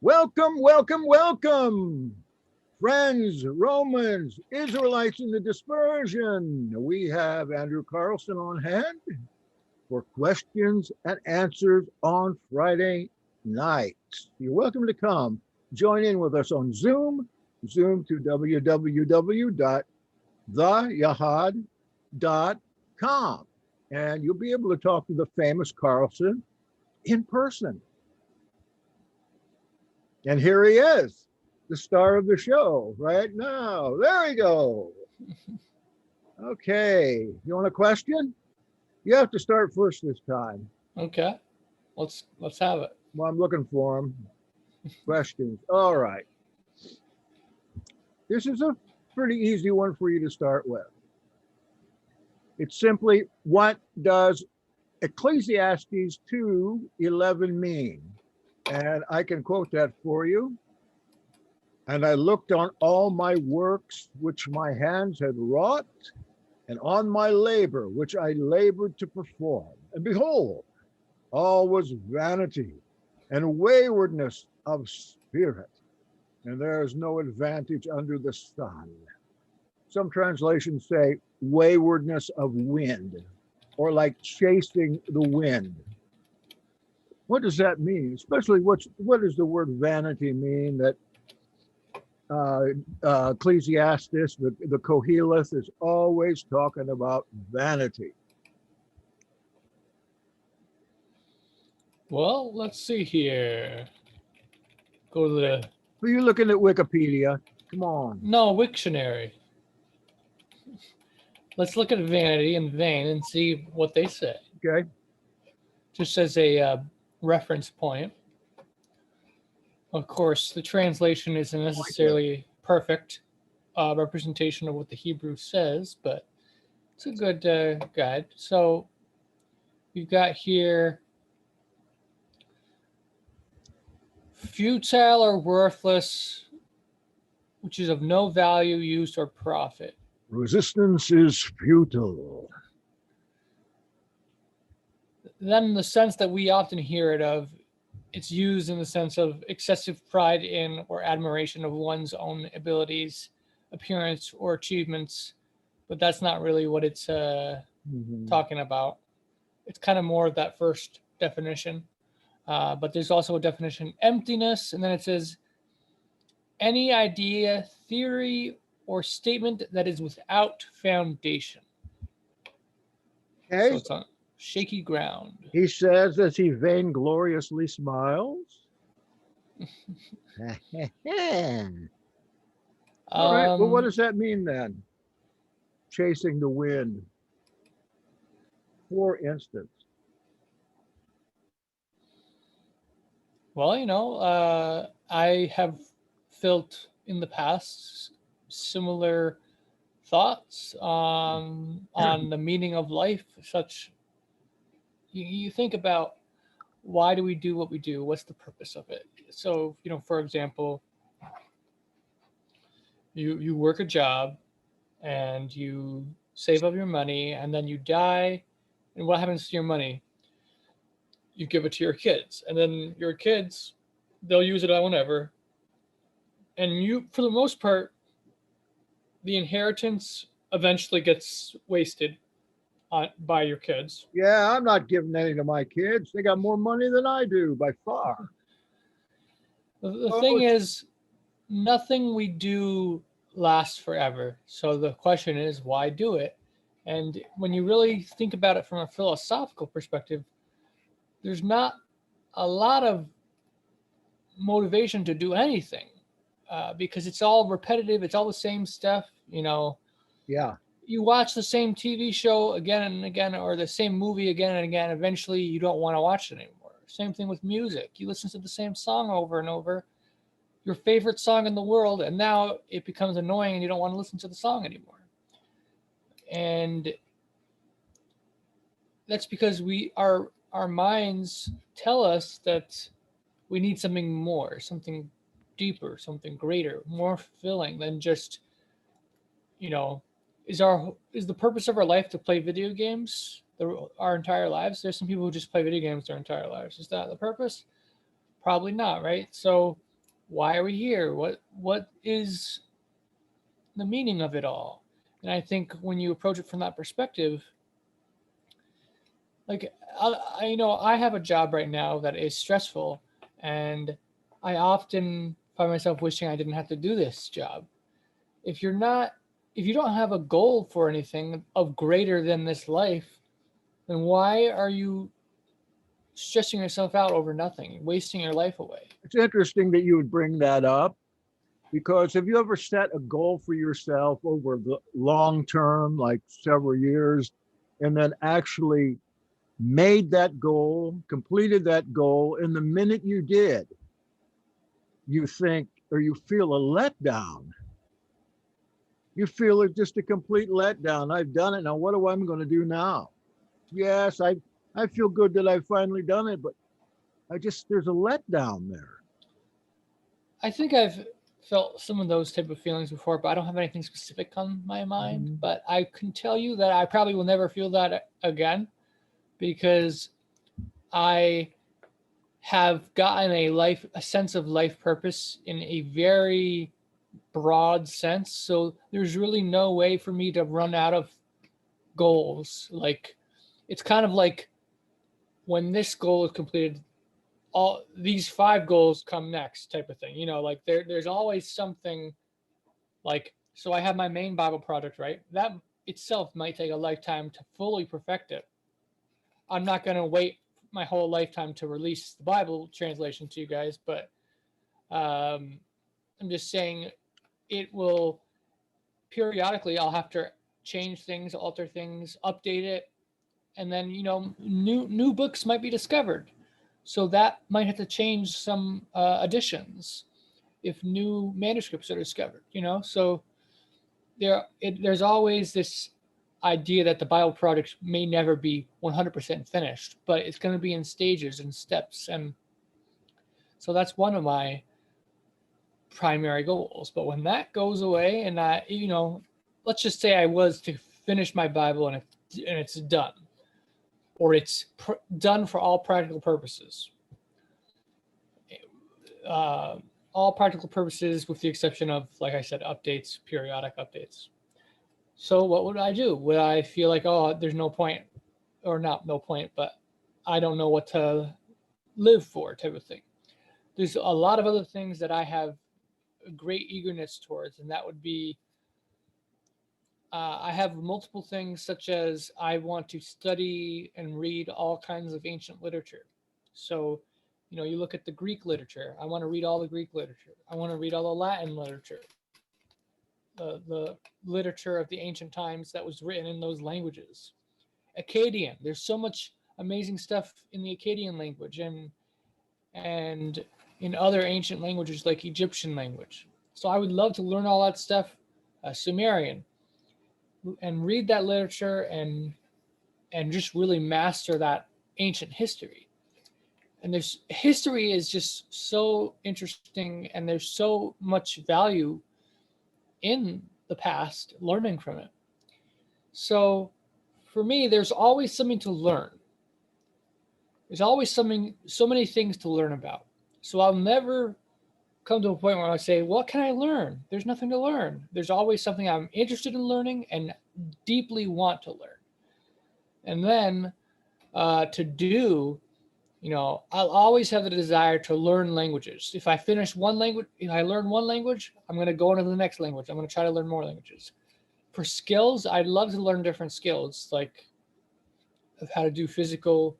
Welcome, welcome, welcome, friends, Romans, Israelites in the dispersion. We have Andrew Carlson on hand for questions and answers on Friday night. You're welcome to come join in with us on Zoom to www.theyahad.com. And you'll be able to talk to the famous Carlson in person. And here he is, the star of the show right now. There we go. Okay. You want a question? You have to start first this time. Okay. Let's have it. Well, I'm looking for them. Questions. All right. This is a pretty easy one for you to start with. It's simply, what does Ecclesiastes 2:11 mean? And I can quote that for you. And I looked on all my works which my hands had wrought, and on my labor which I labored to perform. And behold, all was vanity and waywardness of spirit, and there is no advantage under the sun. Some translations say waywardness of wind, or like chasing the wind. What does that mean? Especially what does the word vanity mean? That Ecclesiastes, the Koheleth, is always talking about vanity. Well, let's see here. Go to the. Are you looking at Wikipedia? Come on. No, Wiktionary. Let's look at vanity and vain and see what they say. Okay. Just as a reference point. Of course, the translation isn't necessarily perfect representation of what the Hebrew says, but it's a good guide. So we've got here futile or worthless, which is of no value, use, or profit. Resistance is futile. Then the sense that we often hear it of, it's used in the sense of excessive pride in or admiration of one's own abilities, appearance, or achievements, but that's not really what it's talking about. It's kind of more of that first definition. But there's also a definition, emptiness, and then it says, any idea, theory, or statement that is without foundation. Okay. So it's on shaky ground. He says as he vaingloriously smiles. All right. Well, what does that mean then? Chasing the wind. For instance. Well, I have felt in the past similar thoughts on the meaning of life. Such you think about, why do we do what we do? What's the purpose of it? So, for example, you work a job and you save up your money, and then you die, and what happens to your money? You give it to your kids, and then your kids, they'll use it on whenever. And you, for the most part, the inheritance eventually gets wasted by your kids. Yeah, I'm not giving any to my kids. They got more money than I do by far. The thing is, nothing we do lasts forever. So the question is, why do it? And when you really think about it from a philosophical perspective, there's not a lot of motivation to do anything because it's all repetitive. It's all the same stuff, Yeah. You watch the same TV show again and again, or the same movie again and again. Eventually, you don't want to watch it anymore. Same thing with music. You listen to the same song over and over, your favorite song in the world, and now it becomes annoying and you don't want to listen to the song anymore. And that's because our minds tell us that we need something more, something deeper, something greater, more fulfilling than just, is the purpose of our life to play video games our entire lives? There's some people who just play video games their entire lives. Is that the purpose? Probably not, right? So why are we here? What is the meaning of it all? And I think when you approach it from that perspective, like I have a job right now that is stressful, and I often find myself wishing I didn't have to do this job. If you're not, if you don't have a goal for anything of greater than this life, then why are you stressing yourself out over nothing, wasting your life away? It's interesting that you would bring that up, because have you ever set a goal for yourself over the long term, like several years, and then actually made that goal, completed that goal, and the minute you did, you think or you feel a letdown. You feel it's just a complete letdown. I've done it. Now what am I going to do now? Yes, I feel good that I've finally done it, but there's a letdown there. I think I've felt some of those type of feelings before, but I don't have anything specific on my mind. Mhm. But I can tell you that I probably will never feel that again, because I have gotten a sense of life purpose in a very broad sense. So there's really no way for me to run out of goals. Like, it's kind of like when this goal is completed, all these 5 goals come next type of thing. Like there's always something. Like, so I have my main Bible project, right? That itself might take a lifetime to fully perfect it. I'm not going to wait my whole lifetime to release the Bible translation to you guys, but I'm just saying it will periodically, I'll have to change things, alter things, update it, and then new books might be discovered, so that might have to change some additions if new manuscripts are discovered. So there's always this idea that the Bible project may never be 100% finished, but it's going to be in stages and steps. And so that's one of my primary goals. But when that goes away, and let's just say I was to finish my Bible and it's done, or it's done for all practical purposes. All practical purposes, with the exception of, like I said, updates, periodic updates. So what would I do? Would I feel like, oh, there's no point, or not no point, but I don't know what to live for, type of thing? There's a lot of other things that I have a great eagerness towards, and that would be, I have multiple things, such as I want to study and read all kinds of ancient literature. So, you look at the Greek literature. I want to read all the Greek literature. I want to read all the Latin literature, the literature of the ancient times that was written in those languages. Akkadian. There's so much amazing stuff in the Akkadian language, and in other ancient languages like Egyptian language. So I would love to learn all that stuff, Sumerian, and read that literature and just really master that ancient history. And there's history is just so interesting, and there's so much value in the past, learning from it. So for me, there's always something to learn. There's always so many things to learn about. So I'll never come to a point where I say, what can I learn? There's nothing to learn. There's always something I'm interested in learning and deeply want to learn. And then to do, I'll always have the desire to learn languages. If I finish one language, if I learn one language, I'm going to go into the next language. I'm going to try to learn more languages. For skills, I'd love to learn different skills, like of how to do physical,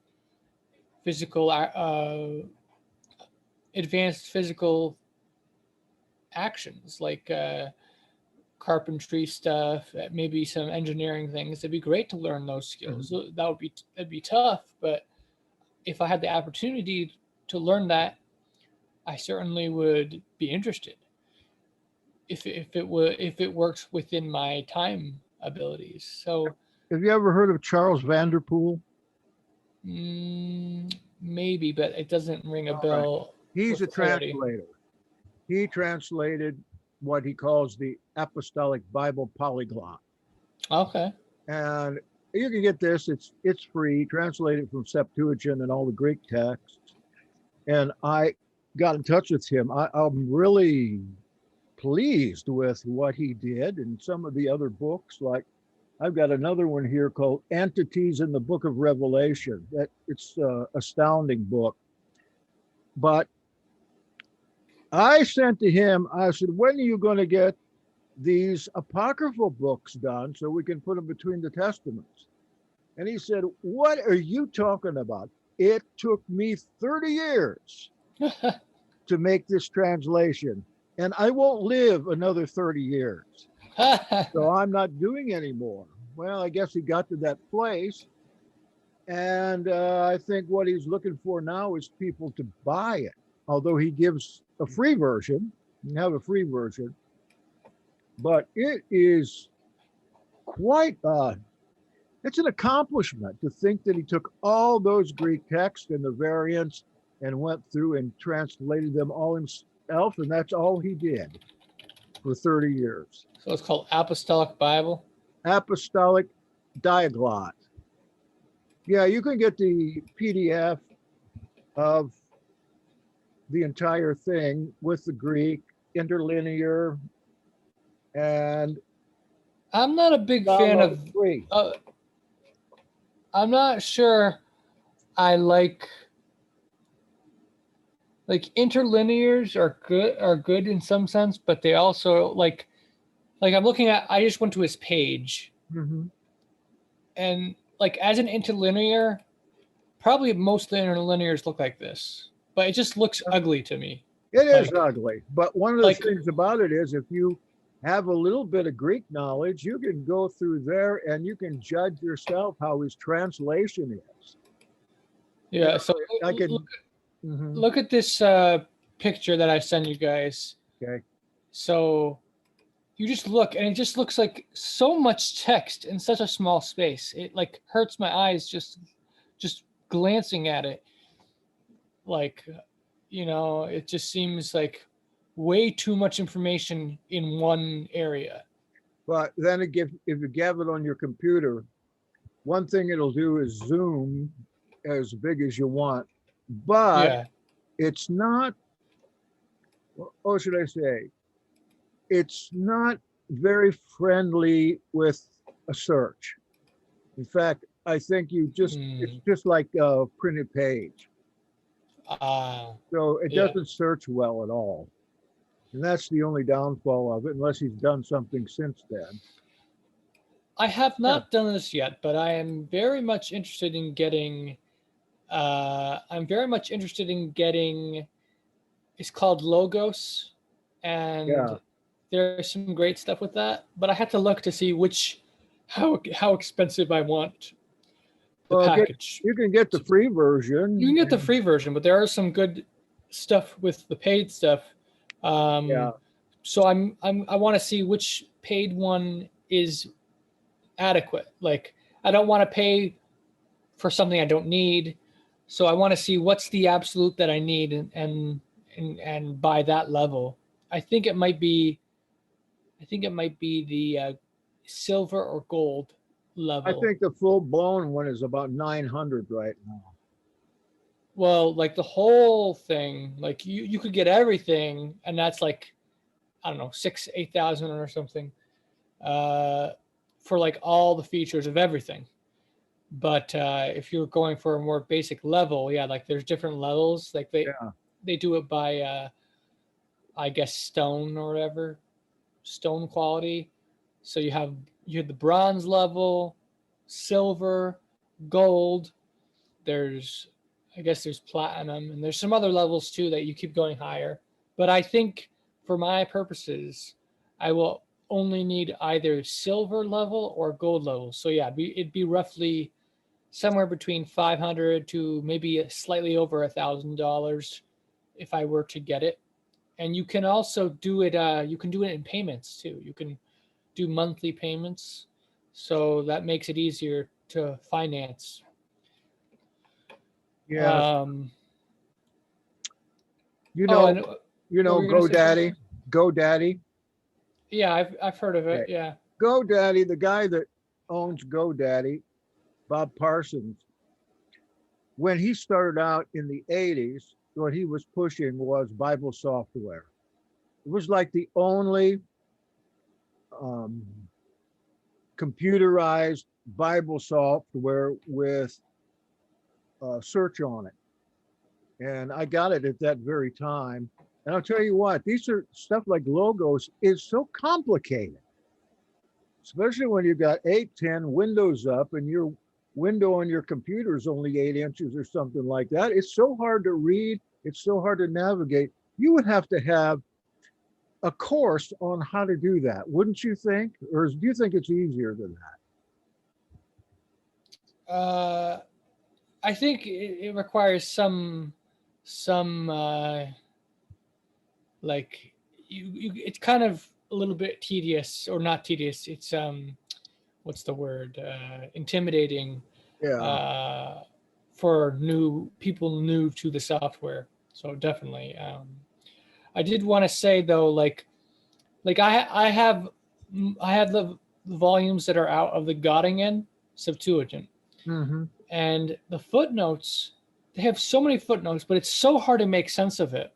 advanced physical actions, like carpentry stuff, maybe some engineering things. It'd be great to learn those skills. Mm-hmm. That'd be tough, but if I had the opportunity to learn that, I certainly would be interested. If it works within my time abilities. So, have you ever heard of Charles Vanderpool? Maybe, but it doesn't ring a bell. Right. He's a translator. He translated what he calls the Apostolic Bible Polyglot. Okay. And you can get this. It's free, translated from Septuagint and all the Greek texts. And got in touch with him. I'm really pleased with what he did and some of the other books. Like I've got another one here called Entities in the Book of Revelation. That it's an astounding book. But I sent to him, I said, when are you going to get these apocryphal books done so we can put them between the testaments? And he said, what are you talking about? It took me 30 years to make this translation, and I won't live another 30 years. So I'm not doing anymore. Well, I guess he got to that place. And I think what he's looking for now is people to buy it. Although he gives a free version, you can have a free version, but it is quite, it's an accomplishment to think that he took all those Greek texts and the variants and went through and translated them all himself. And that's all he did for 30 years. So it's called Apostolic Bible? Apostolic Diaglot. Yeah, you can get the PDF of the entire thing with the Greek, interlinear, and I'm not a big fan of. I'm not sure I like interlinears are good in some sense, but they also like I'm looking at. I just went to his page, and like as an interlinear, probably most of the interlinears look like this, but it just looks ugly to me. It is ugly, but one of the things about it is if you have a little bit of Greek knowledge, you can go through there and you can judge yourself how his translation is. Yeah, so I can look at this picture that I sent you guys. Okay. So you just look, and it just looks like so much text in such a small space. It like hurts my eyes just glancing at it. Like, you know, it just seems like way too much information in one area. But then if you have it on your computer, one thing it'll do is zoom as big as you want, but it's not, what should I say? It's not very friendly with a search. In fact, I think it's just like a printed page. So it doesn't search well at all. And that's the only downfall of it, unless he's done something since then. I have not done this yet, but I am very much interested in getting, it's called Logos, and there's some great stuff with that, but I had to look to see how expensive I want the package. You can get the free version. You can get the free version, but there are some good stuff with the paid stuff. So I want to see which paid one is adequate. Like I don't want to pay for something I don't need. So I want to see what's the absolute that I need and by that level. I think it might be the silver or gold level. I think the full blown one is about 900 right now. Well, like the whole thing, like you could get everything, and that's like, I don't know, 8,000 or something, for like all the features of everything. But if you're going for a more basic level, like there's different levels. Like they do it by, I guess, stone or whatever, stone quality. So you have the bronze level, silver, gold. I guess there's platinum, and there's some other levels too that you keep going higher. But I think for my purposes, I will only need either silver level or gold level. So it'd be roughly somewhere between $500 to maybe slightly over $1,000 if I were to get it. And you can also do it. You can do it in payments too. You can do monthly payments, so that makes it easier to finance. Yeah. GoDaddy. GoDaddy. Yeah, I've heard of it. Okay. Yeah. GoDaddy, the guy that owns GoDaddy, Bob Parsons, when he started out in the 80s, what he was pushing was Bible software. It was like the only um, computerized Bible software with search on it. And I got it at that very time. And I'll tell you what, these are stuff like logos is so complicated, especially when you've got 8, 10 windows up and your window on your computer is only 8 inches or something like that. It's so hard to read. It's so hard to navigate. You would have to have a course on how to do that, wouldn't you think? Or do you think it's easier than that? I think it requires some like it's kind of a little bit tedious, or not tedious. It's what's the word? Intimidating. Yeah. For new people new to the software. So definitely. I did want to say though, like I have the volumes that are out of the Göttingen Septuagint, Mm-hmm. and the footnotes. They have so many footnotes, but it's so hard to make sense of it.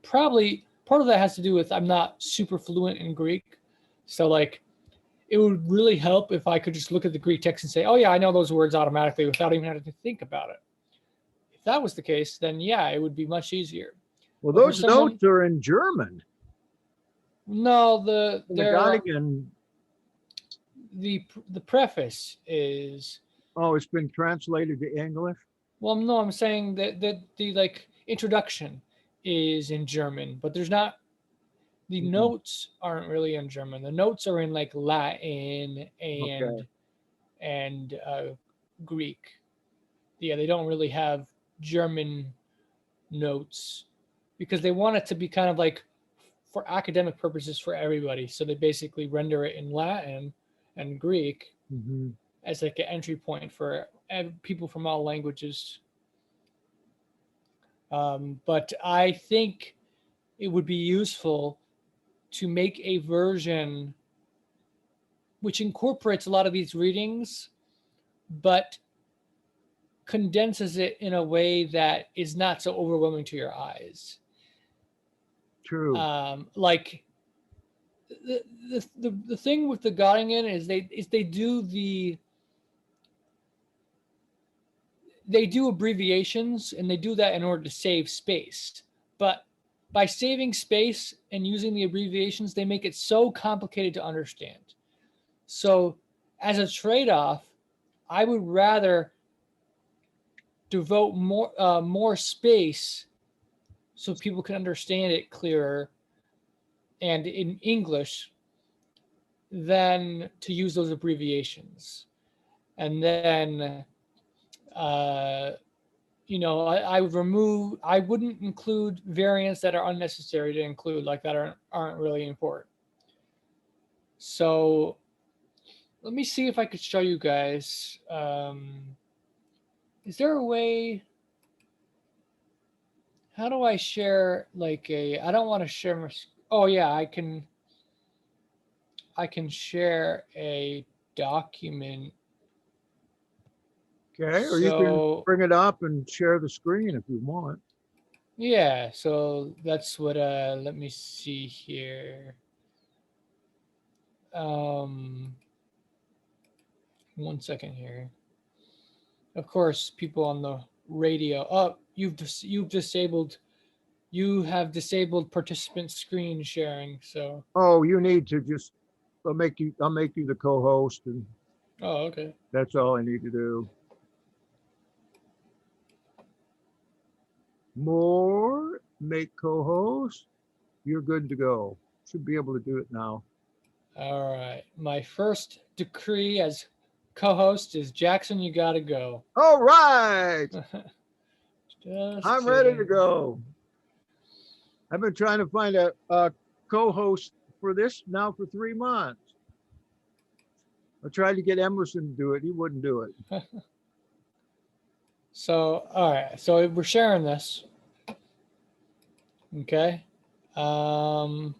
Probably part of that has to do with I'm not super fluent in Greek, so like it would really help if I could just look at the Greek text and say, oh yeah, I know those words automatically without even having to think about it. If that was the case, then yeah, it would be much easier. Well, But for those someone- notes are in German. No, The they're Göttingen, the preface is, oh, it's been translated to English. well, no, I'm saying that the like introduction is in German, but there's not, the Mhm. notes aren't really in German. The notes are in like Latin Okay. and Greek. Yeah, they don't really have German notes because they want it to be kind of like for academic purposes for everybody. So they basically render it in Latin and Greek Mhm. as like an entry point for people from all languages. But I think it would be useful to make a version which incorporates a lot of these readings, but condenses it in a way that is not so overwhelming to your eyes. True. Like the thing with the Göttingen is they do abbreviations, and they do that in order to save space. But by saving space and using the abbreviations, they make it so complicated to understand. So as a trade-off, I would rather devote more space so people can understand it clearer and in English than to use those abbreviations. And then I wouldn't include variants that are unnecessary to include, like that aren't really important. So let me see if I could show you guys. Is there a way? How do I share I don't want to share my, oh yeah, I can share a document. Okay. Or you can So bring it up and share the screen if you want. yeah, so that's what let me see here. 1 second here. Of course, people on the radio. Oh, you have disabled participant screen sharing. So Oh, you need to just, I'll make you the co-host, and oh, okay. that's all I need to do. More, make co-host. You're good to go. Should be able to do it now. All right. My first decree as co-host is Jackson, you gotta go. All right. Just I'm ready to kidding. go. I've been trying to find a co-host for this now for 3 months. I tried to get Emerson to do it. He wouldn't do it. So, all right. So we're sharing this. Okay. So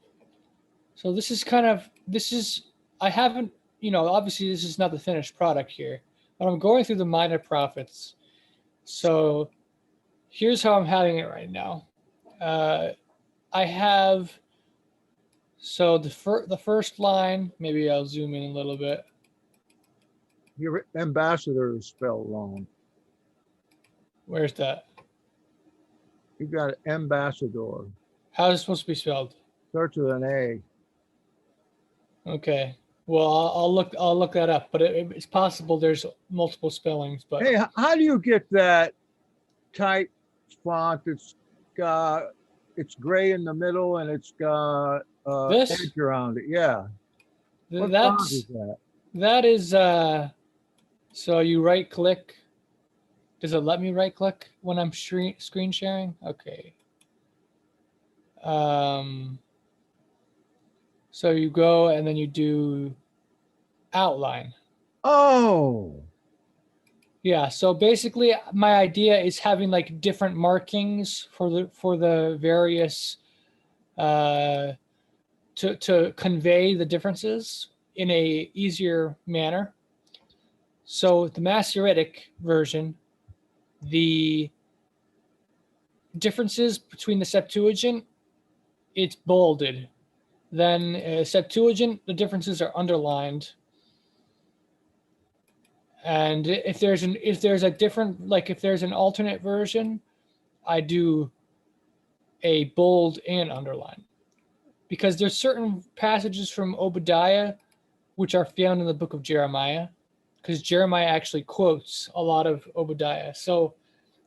I haven't, obviously this is not the finished product here, but I'm going through the minor prophets. So here's how I'm having it right now. I have, so the first line, maybe I'll zoom in a little bit. Your ambassador is spelled wrong. Where's that? You got ambassador. How is it supposed to be spelled? Starts with an A. Okay. Well, I'll look that up, but it's possible there's multiple spellings, but Hey, how do you get that type font that's got, it's gray in the middle and it's got This? edge around it? Yeah. What font that's, is that? that is, so you right click. Does it let me right click when I'm screen sharing? Okay. So you go and then you do outline. Oh, Yeah, so basically my idea is having like different markings for the various to convey the differences in a easier manner. So the Masoretic version, the differences between the Septuagint, it's bolded. Then Septuagint, the differences are underlined. And if there's a different, like if there's an alternate version, I do a bold and underline, because there's certain passages from Obadiah which are found in the book of Jeremiah, because Jeremiah actually quotes a lot of Obadiah. So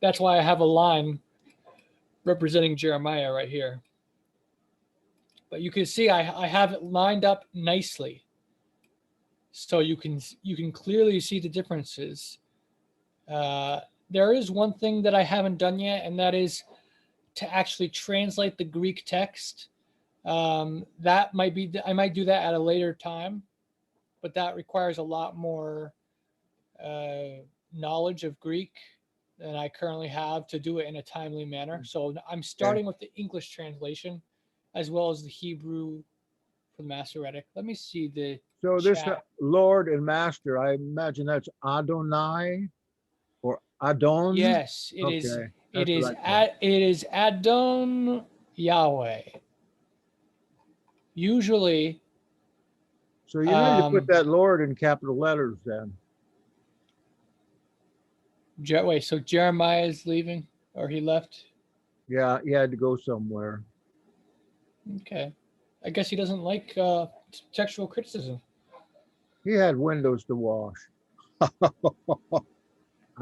that's why I have a line representing Jeremiah right here. But you can see I have it lined up nicely, so you can clearly see the differences. There is one thing that I haven't done yet, and that is to actually translate the Greek text. That might be, I might do that at a later time, but that requires a lot more knowledge of Greek than I currently have to do it in a timely manner. So I'm starting with the English translation as well as the Hebrew for the Masoretic. Let me see the so this chat. Lord and Master, I imagine that's Adonai or Adon? Yes, it is. Okay, It that's is what I thought. it is Adon Yahweh. Usually, So you need to put that Lord in capital letters then. wait, so Jeremiah is leaving, or he left? Yeah, he had to go somewhere. Okay. I guess he doesn't like textual criticism. He had windows to wash. I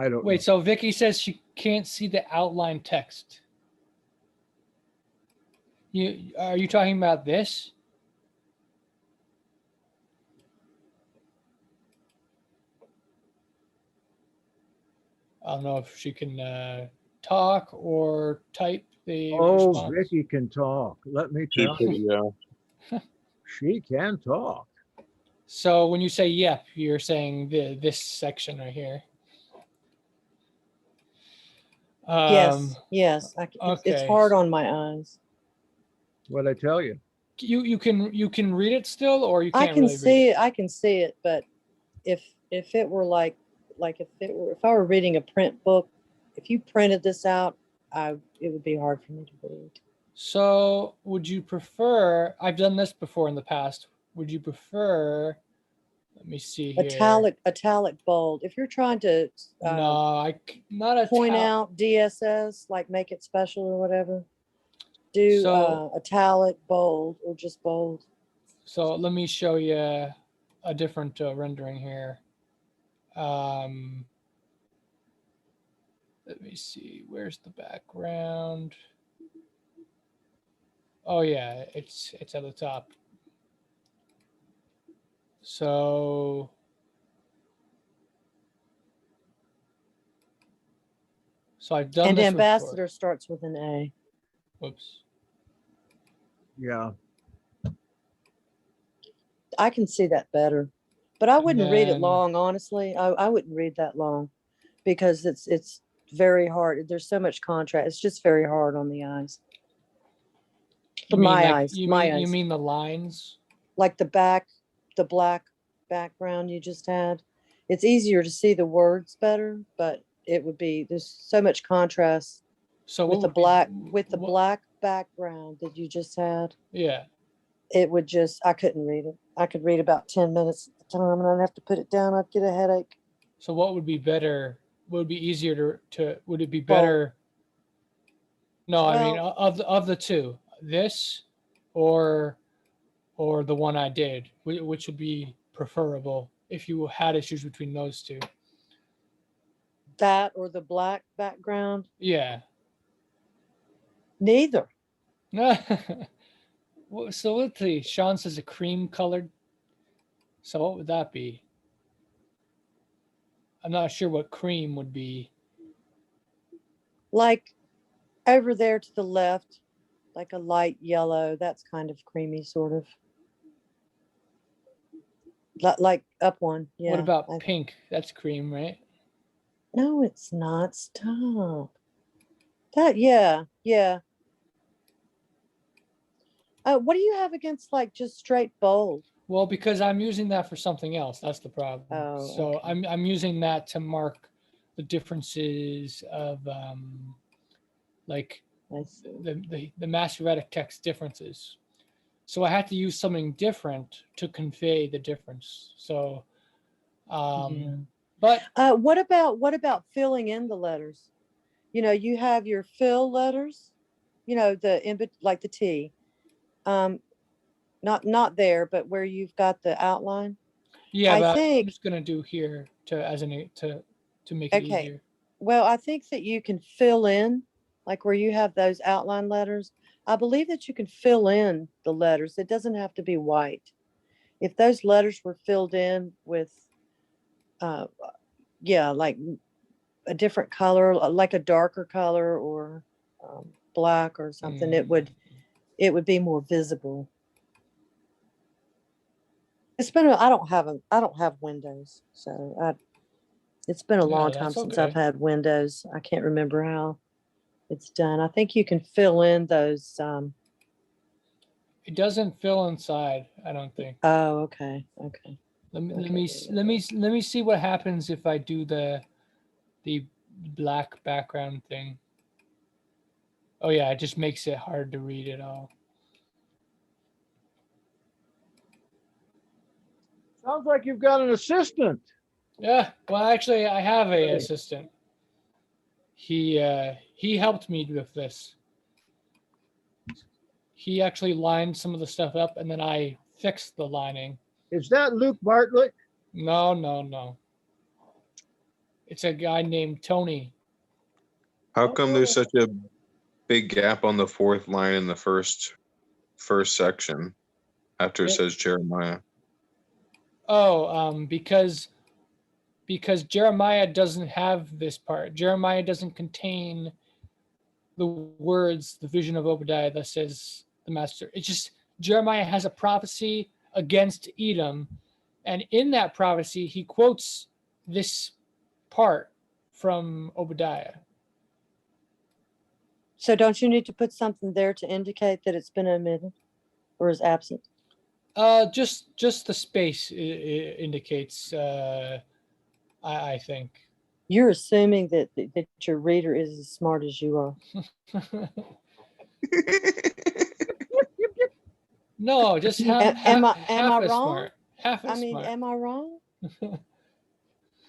don't Wait, know. so Vicky says she can't see the outline text. Are you talking about this? I don't know if she can talk or type the Oh, response. Vicky can talk. Let me tell you. Yeah. She can talk. So when you say yep, you're saying this section right here. Yes. It's Okay. hard on my eyes. What'd I tell you? You can read it still, or you can't I can really see read it. I can see it, but if it were if I were reading a print book, if you printed this out, it would be hard for me to read. So would you prefer, I've done this before in the past, would you prefer, let me see here. Italic, bold. If you're trying to No, not a point out DSS, like make it special or whatever, do So- italic, bold, or just bold. So let me show you a different rendering here. Let me see, where's the background? Oh yeah, it's at the top. So I've done And this ambassador starts with an A. Whoops. Yeah. I can see that better, but I wouldn't read it then- long. Honestly, I wouldn't read that long because it's very hard. There's so much contrast. It's just very hard on the eyes. For my eyes, You eyes. mean the lines? Like the black background you just had. It's easier to see the words better, but there's so much contrast So with what the would be- black what- black background that you just had. Yeah. It would just, I couldn't read it. I could read about 10 minutes at the time and I'd have to put it down. I'd get a headache. So what would be better? What would be easier to would it be better? No, I mean Well- of the two, this or the one I did, which would be preferable if you had issues between those two? That or the black background? Yeah. Neither. So let's see. Sean says a cream colored. So what would that be? I'm not sure what cream would be. Like over there to the left, like a light yellow. That's kind of creamy, sort of. Like up one. Yeah. What about I- pink? That's cream, right? No, it's not. Stop. Yeah. What do you have against like just straight bold? Well, because I'm using that for something else. That's the problem. Oh, So okay. I'm using that to mark the differences of like I see. the Masoretic text differences. So I had to use something different to convey the difference. So, Yeah. but What about filling in the letters? You know, you have your fill letters, you know, like the T. Not there, but where you've got the outline. yeah, I but I'm think- just gonna do here to make it Okay. easier. Well, I think that you can fill in, like where you have those outline letters. I believe that you can fill in the letters. It doesn't have to be white. If those letters were filled in with, yeah, like a different color, like a darker color or black or something, it would be more visible. It's been, I don't have Windows, so it's been a Yeah, long time that's since I've okay. had Windows. I can't remember how it's done. I think you can fill in those. It doesn't fill inside, I don't think. Oh, okay. Let me Okay. let me see what happens if I do the black background thing. Oh yeah, it just makes it hard to read it all. Sounds like you've got an assistant. Yeah, well actually I have a assistant. He helped me with this. He actually lined some of the stuff up and then I fixed the lining. Is that Luke Bartlett? No. It's a guy named Tony. How come there's such a big gap on the fourth line in the first section after it Yeah. says Jeremiah? Oh, because Jeremiah doesn't have this part. Jeremiah doesn't contain the words, the vision of Obadiah that says the master. It's just Jeremiah has a prophecy against Edom, and in that prophecy he quotes this part from Obadiah. So don't you need to put something there to indicate that it's been omitted or is absent? Just the space indicates. I think. You're assuming that your reader is as smart as you are. No, just half. Am I half as wrong? smart. Half as I mean, smart. am I wrong?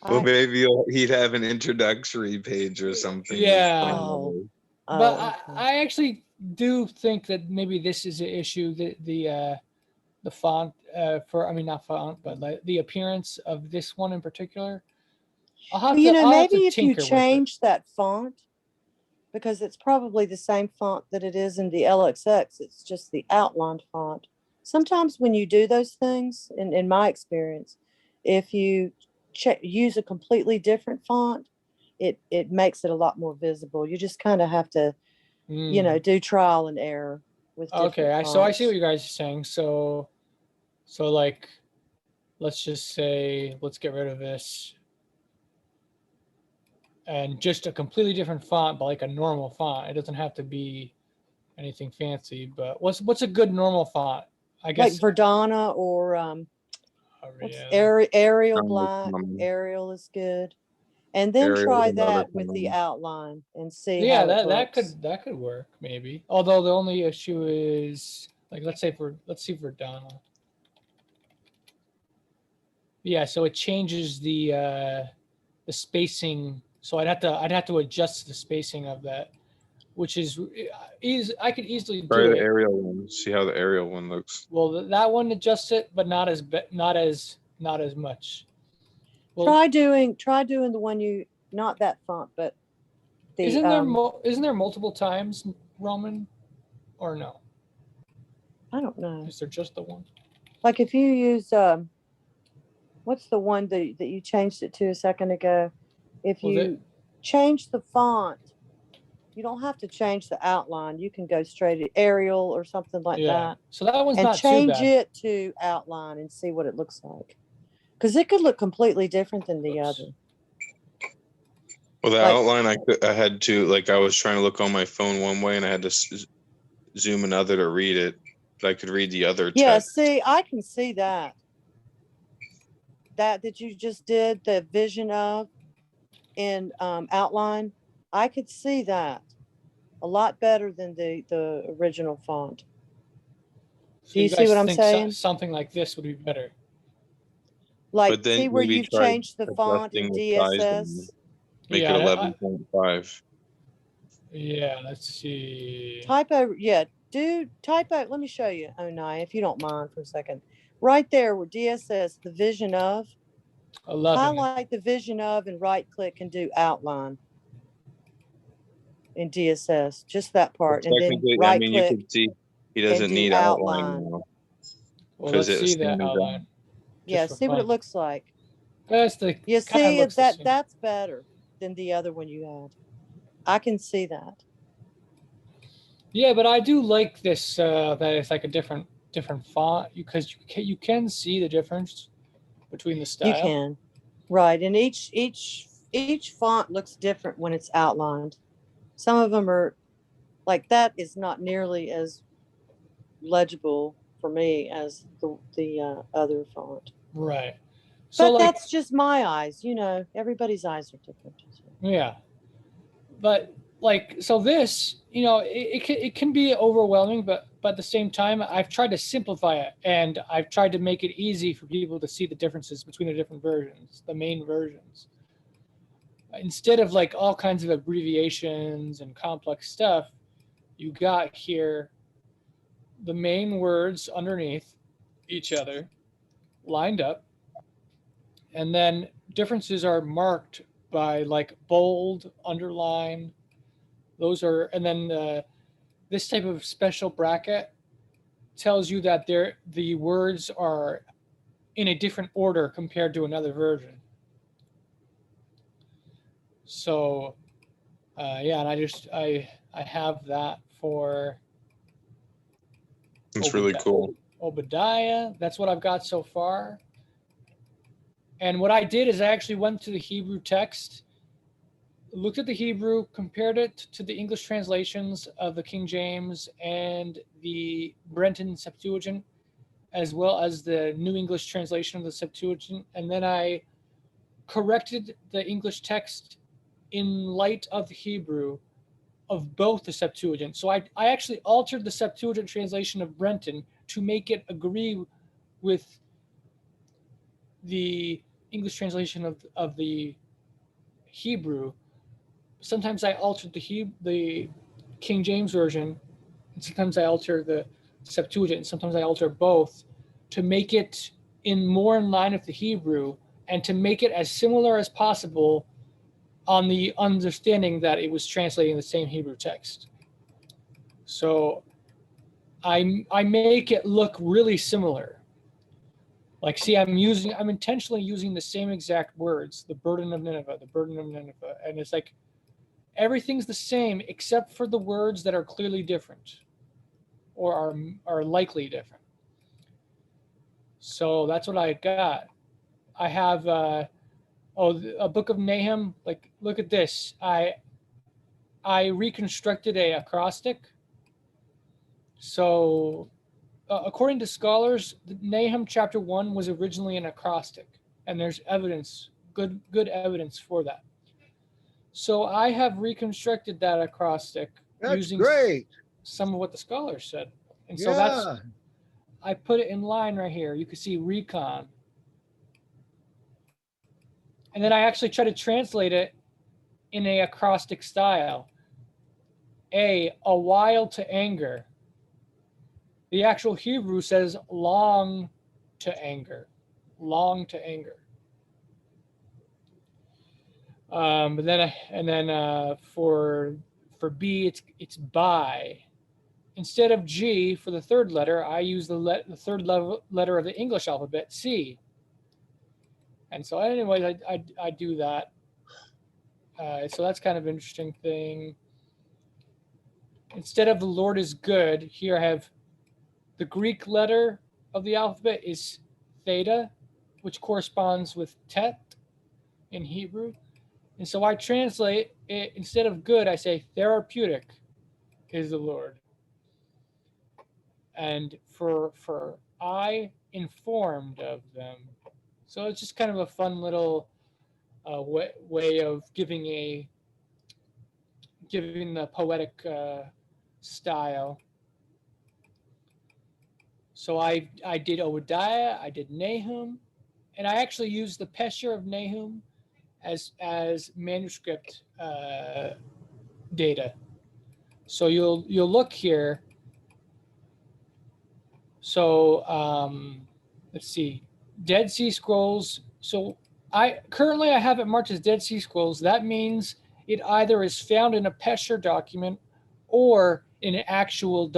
Well, maybe he'd have an introductory page or something. Yeah. Oh. But okay. I actually do think that maybe this is an issue that the font for, I mean, not font, but like the appearance of this one in particular. I'll have Well, you to, know, I'll have to maybe if you tinker with it. change that font, because it's probably the same font that it is in the LXX, it's just the outlined font. Sometimes when you do those things, in my experience, if you use a completely different font, it makes it a lot more visible. You just kind of have to, you know, do trial and error with different Okay, so I see what fonts. you guys are saying. So like, let's just say, let's get rid of this. And just a completely different font, but like a normal font. It doesn't have to be anything fancy, but what's a good normal font? I Like guess Verdana or Arial. Arial Sounds like Black. common. Arial is good. And then Arial try and other that with the font. outline and see Yeah, how it that looks. could work maybe. Although the only issue is like let's see for Donna. Yeah, so it changes the spacing. So I'd have to adjust the spacing of that, which is easy. I could easily Try do the it. aerial one. See how the aerial one looks. Well, that one adjusts it, but not as much. Well, Try doing the one you, not that font, but the isn't there multiple times Roman, or no? I don't know. Is there just the one? Like if you use what's the one that you changed it to a second ago? If Was you it- change the font, you don't have to change the outline. You can go straight to Arial or something like Yeah. that So that one's and not too change bad. it to outline and see what it looks like. Because it could look completely different than the Oops. other. Well, the Like- outline I had to like I was trying to look on my phone one way and I had to zoom another to read it. But I could read the other Yeah, text. see, I can see that. That you just did the vision of in outline. I could see that a lot better than the original font. So Do you see guys what I'm think saying? something like this would be better? Like, But then see where maybe you've try changed the font in adjusting the size and DSS? make Yeah, it 11.5. Yeah, let's see. Typo, yeah, typo. Let me show you, Onieu, if you don't mind for a second. Right there where DSS, the vision of, 11. highlight the vision of and right click and do outline in DSS, just that part. And then Technically, I right mean, you click could see he doesn't do need outline. outline now. Well, 'cause let's it see that stands out. outline. Yeah, for see what it fun. looks like. That's the You kind of see looks the that same. that's better than the other one you had. I can see that. Yeah, but I do like this that it's like a different font because you can see the difference between the style. You can. Right. And each font looks different when it's outlined. Some of them are like that is not nearly as legible for me as the other font. Right. So But like that's just my eyes, everybody's eyes are different. yeah, but like so this it can be overwhelming, but at the same time I've tried to simplify it and I've tried to make it easy for people to see the differences between the different versions, the main versions. Instead of like all kinds of abbreviations and complex stuff, you got here the main words underneath each other lined up, and then differences are marked by like bold, underline. Those are, and then this type of special bracket tells you that the words are in a different order compared to another version. So yeah, and I have that for It's really cool. Obadiah. That's what I've got so far. And what I did is I actually went to the Hebrew text, looked at the Hebrew, compared it to the English translations of the King James and the Brenton Septuagint, as well as the New English translation of the Septuagint. And then I corrected the English text in light of the Hebrew of both the Septuagint. So I actually altered the Septuagint translation of Brenton to make it agree with the English translation of the Hebrew. Sometimes I altered the King James version, and sometimes I alter the Septuagint, and sometimes I alter both to make it more in line with the Hebrew and to make it as similar as possible on the understanding that it was translating the same Hebrew text. So I make it look really similar. Like, see, I'm intentionally using the same exact words, the burden of Nineveh, and it's like everything's the same except for the words that are clearly different or are likely different. So that's what I got. I have a book of Nahum. Like, look at this. I reconstructed a acrostic. So according to scholars, Nahum chapter 1 was originally an acrostic, and there's evidence, good evidence for that. So I have reconstructed that acrostic That's using great. some of what the scholars said. And so that's, Yeah. I put it in line right here. You can see recon. And then I actually try to translate it in a acrostic style. A while to anger. The actual Hebrew says long to anger. Long to anger. But then for B, it's by. Instead of G for the third letter, I use the third letter of the English alphabet, C. And so anyways, I do that. So that's kind of an interesting thing. Instead of the Lord is good, here I have the Greek letter of the alphabet is theta, which corresponds with tet in Hebrew. And so I translate it, instead of good, I say therapeutic is the Lord. And for I informed of them. So it's just kind of a fun little way of giving the poetic style. So I did Obadiah, I did Nahum, and I actually used the Pesher of Nahum as manuscript data. So you'll look here. So let's see, Dead Sea Scrolls. So I have it marked as Dead Sea Scrolls. That means it either is found in a Pesher document or in an actual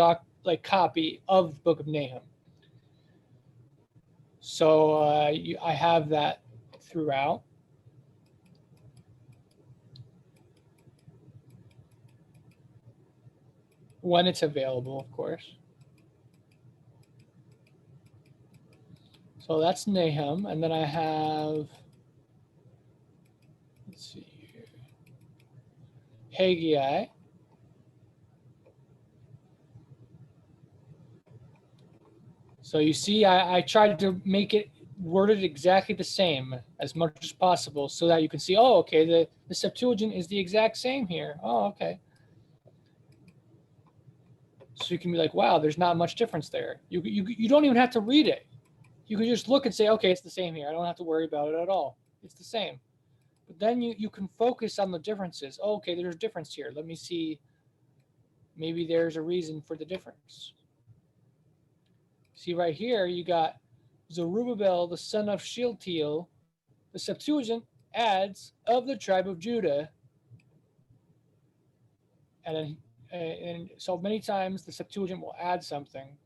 copy of the Book of Nahum. So I have that throughout. When it's available, of course. So that's Nahum, and then I have, let's see here, Haggai. So you see, I tried to make it worded exactly the same as much as possible so that you can see, oh, okay, the Septuagint is the exact same here. Oh, okay. So you can be like, wow, there's not much difference there. You don't even have to read it. You can just look and say, okay, it's the same here. I don't have to worry about it at all. It's the same. But then you can focus on the differences. Oh, okay, there's a difference here. Let me see. Maybe there's a reason for the difference. See right here, you got Zerubbabel, the son of Shealtiel. The Septuagint adds of the tribe of Judah. And so many times the Septuagint will add something.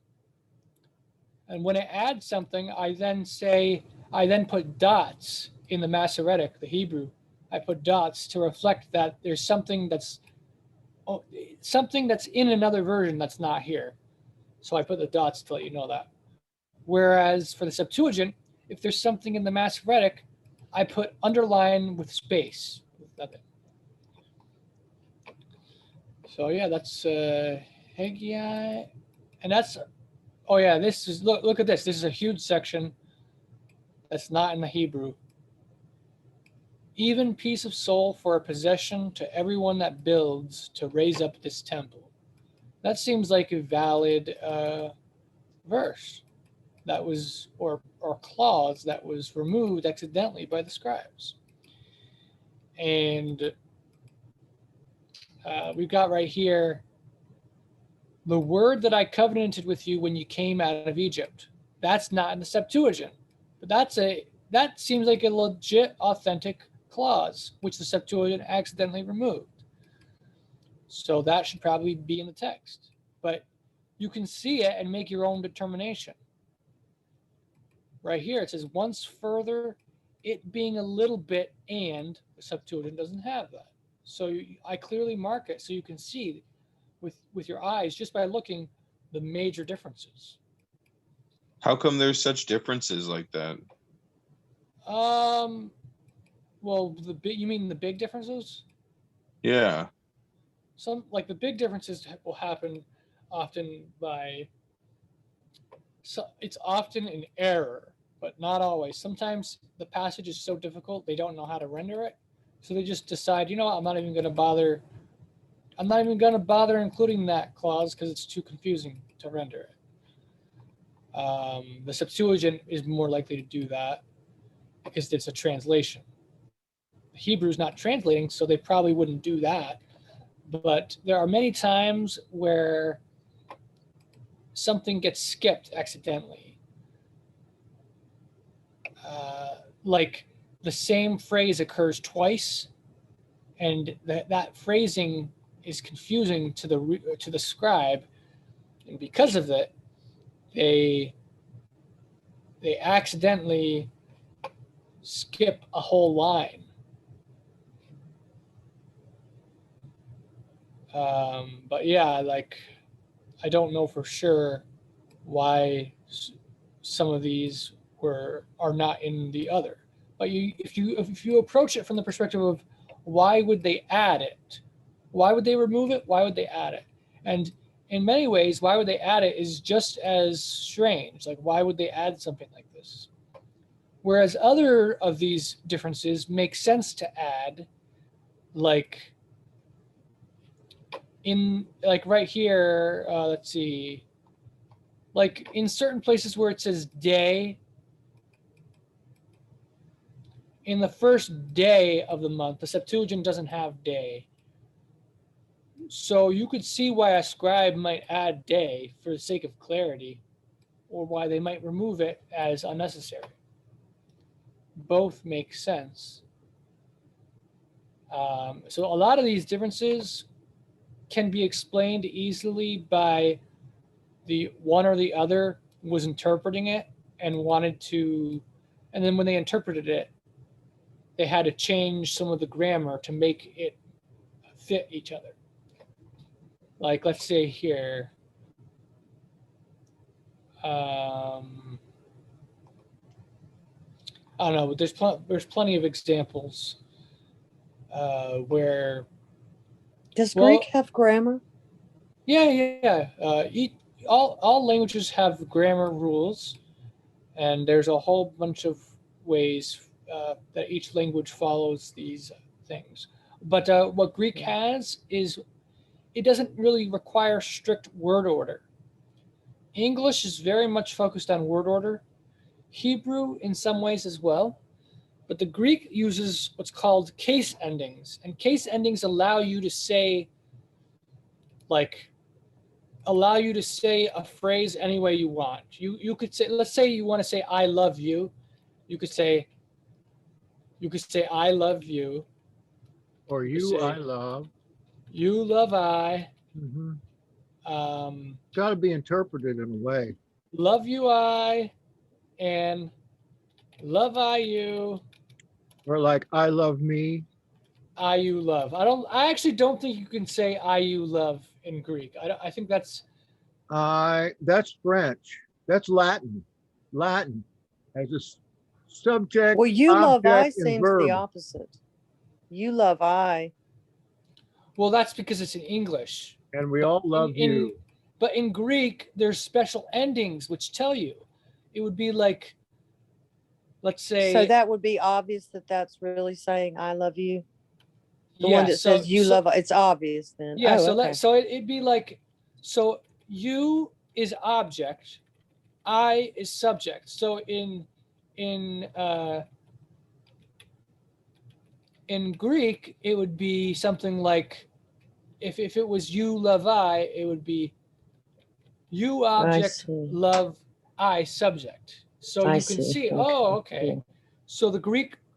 And when it adds something, I then put dots in the Masoretic, the Hebrew. I put dots to reflect that there's something that's in another version that's not here. So I put the dots to let you know that. Whereas for the Septuagint, if there's something in the Masoretic, I put underline with space. Nothing. So yeah, that's Haggai, and that's, oh yeah, this is, look at this. This is a huge section that's not in the Hebrew. Even piece of soul for a possession to everyone that builds to raise up this temple. That seems like a valid verse that was, or clause that was removed accidentally by the scribes. And we've got right here, the word that I covenanted with you when you came out of Egypt. That's not in the Septuagint, but that seems like a legit, authentic clause, which the Septuagint accidentally removed. So that should probably be in the text, but you can see it and make your own determination. Right here, it says once further, it being a little bit, and the Septuagint doesn't have that. So I clearly mark it so you can see with your eyes just by looking the major differences. How come there's such differences like that? Well, you mean the big differences? Yeah. Some, like, the big differences will happen often it's often an error, but not always. Sometimes the passage is so difficult they don't know how to render it, So they just decide, you know what, I'm not even going to bother including that clause because it's too confusing to render it. The Septuagint is more likely to do that because it's a translation. The Hebrew's not translating, so they probably wouldn't do that. But there are many times where something gets skipped accidentally. Like the same phrase occurs twice, and that phrasing is confusing to the scribe, and because of it, they accidentally skip a whole line. But yeah, like I don't know for sure why some of these are not in the other. But if you approach it from the perspective of why would they add it, why would they remove it, why would they add it, and in many ways, why would they add it is just as strange. Like, why would they add something like this? Whereas other of these differences make sense to add, like right here, let's see, like in certain places where it says day, in the first day of the month, the Septuagint doesn't have day. So you could see why a scribe might add day for the sake of clarity, or why they might remove it as unnecessary. Both make sense. So a lot of these differences can be explained easily by the one or the other was interpreting it and wanted to, and then when they interpreted it, they had to change some of the grammar to make it fit each other. Like, let's say here, I don't know, but there's plenty of examples where. Does Greek have grammar? Yeah. All languages have grammar rules, and there's a whole bunch of ways that each language follows these things. But what Greek has is it doesn't really require strict word order. English is very much focused on word order. Hebrew in some ways as well. But the Greek uses what's called case endings. And case endings allow you to say a phrase any way you want. You could say, let's say you want to say I love you. You could say I love you. Or you, I love. You love I. Mm-hmm. Got to be interpreted in a way. Love you I, and love I you. Or like I love me. I you love. I actually don't think you can say I you love in Greek. I think that's. That's French. That's Latin. Latin as a subject. Well, you love I object, and seems verb. the opposite. You love I. Well, that's because it's in English. And we all love you. But in Greek, there's special endings which tell you. It would be like, let's say. So that would be obvious that that's really saying I love you. The one that says you love, it's obvious then. Yeah, okay. It'd be like, so you is object, I is subject. So in Greek, it would be something like, if it was you love I, it would be you object, love I subject. So you can see, okay. Yeah. So the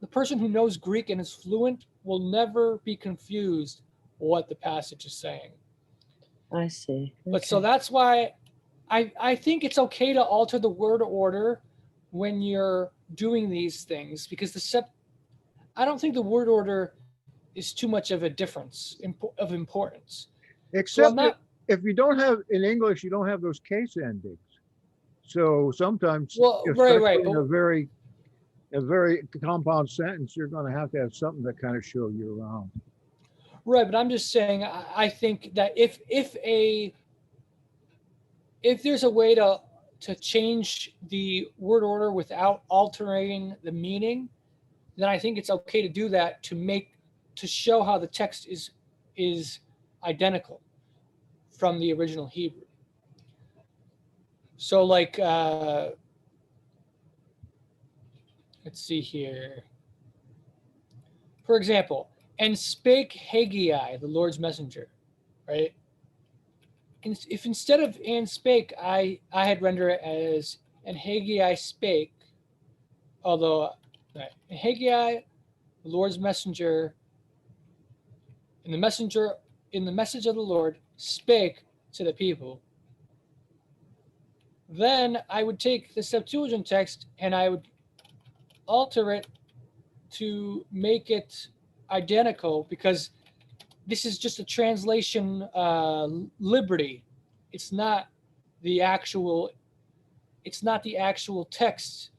person who knows Greek and is fluent will never be confused what the passage is saying. I see. Okay. But so that's why I think it's okay to alter the word order when you're doing these things, because I don't think the word order is too much of a difference of importance. Except if you don't have, in English, you don't have those case endings. So sometimes, right. in a very compound sentence, you're going to have something that kind of show you around. Right, but I'm just saying, I think that if there's a way to change the word order without altering the meaning, then I think it's okay to do that to make to show how the text is identical from the original Hebrew. So like, let's see here. For example, and spake Haggai, the Lord's messenger, right? And if instead of and spake, I had rendered it as and Haggai spake, although right, and Haggai, the Lord's messenger, and the messenger in the message of the Lord spake to the people. Then I would take the Septuagint text and I would alter it to make it identical, because this is just a translation liberty. It's not the actual text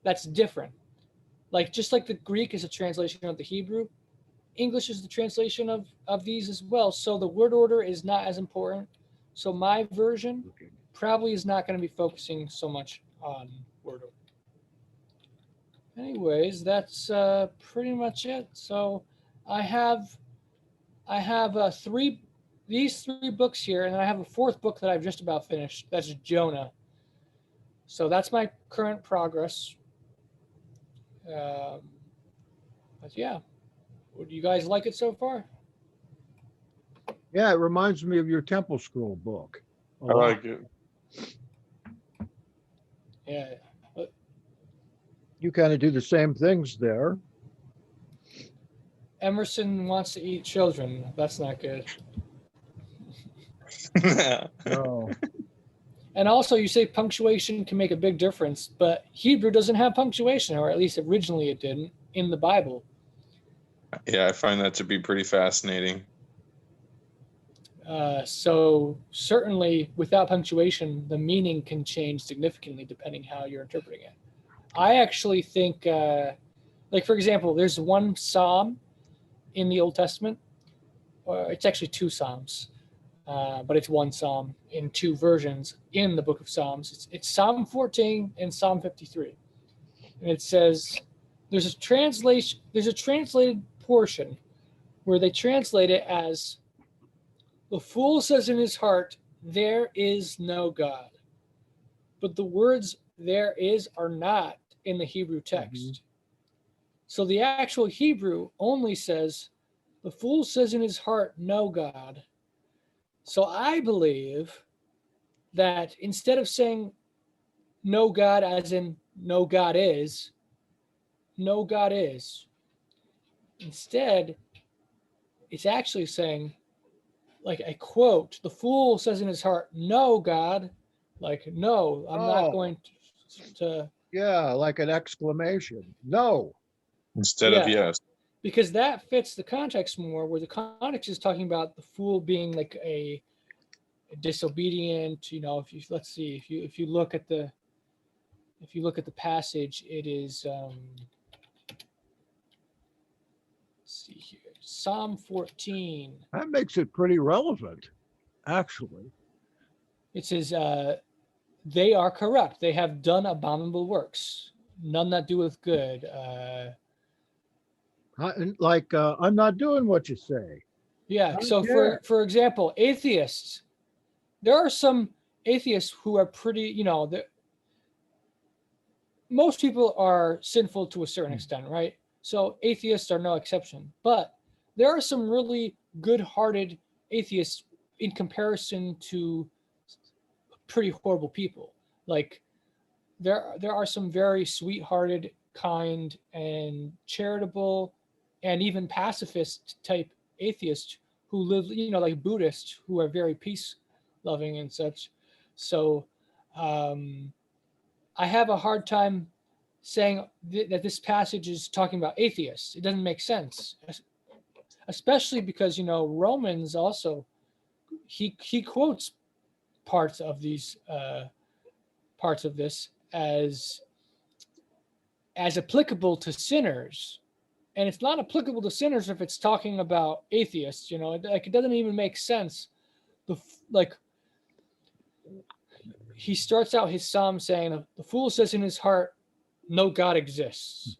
that's different. Like just like the Greek is a translation of the Hebrew, English is the translation of these as well. So the word order is not as important. So my version probably is not going to be focusing so much on word order. Anyways, that's pretty much it. So I have these three books here, and I have a fourth book that I've just about finished. That's Jonah. So that's my current progress. But yeah, would you guys like it so far? Yeah, it reminds me of your Temple Scroll book. a I lot. like it. Yeah. You kind of do the same things there. Emerson wants to eat children. That's not good. No. And also, you say punctuation can make a big difference, but Hebrew doesn't have punctuation, or at least originally it didn't in the Bible. Yeah, I find that to be pretty fascinating. So certainly, without punctuation, the meaning can change significantly depending how you're interpreting it. I actually think, like for example, there's one psalm in the Old Testament, or it's actually two psalms. But it's one psalm in two versions in the book of Psalms. It's Psalm 14 and Psalm 53. And it says, there's a translated portion where they translate it as, the fool says in his heart, there is no God. But the words there is are not in the Hebrew text. Mhm. So the actual Hebrew only says, the fool says in his heart, no God. So I believe that instead of saying no God as in no God is, no God is, instead it's actually saying, like a quote, the fool says in his heart, no God, like no, I'm not Oh. going to Yeah, like an exclamation. No. Instead of Yeah. yes. because that fits the context more, where the context is talking about the fool being like a disobedient, if you let's see, if you look at the passage, it is let's see here, Psalm 14. That makes it pretty relevant, actually. It says, they are corrupt, they have done abominable works, none that doeth good. I'm not doing what you say. Yeah, Oh, so yeah. for example, atheists, there are some atheists who are pretty, most people are sinful to a certain extent, right? So atheists are no exception. But there are some really good-hearted atheists in comparison to pretty horrible people. Like there are some very sweet-hearted, kind, and charitable, and even pacifist type atheists who live, like Buddhists, who are very peace-loving and such. So I have a hard time saying that this passage is talking about atheists. It doesn't make sense, especially because Romans also he quotes parts of these parts of this as applicable to sinners, and it's not applicable to sinners if it's talking about atheists. Like it doesn't even make sense. He starts out his psalm saying, the fool says in his heart, no God exists.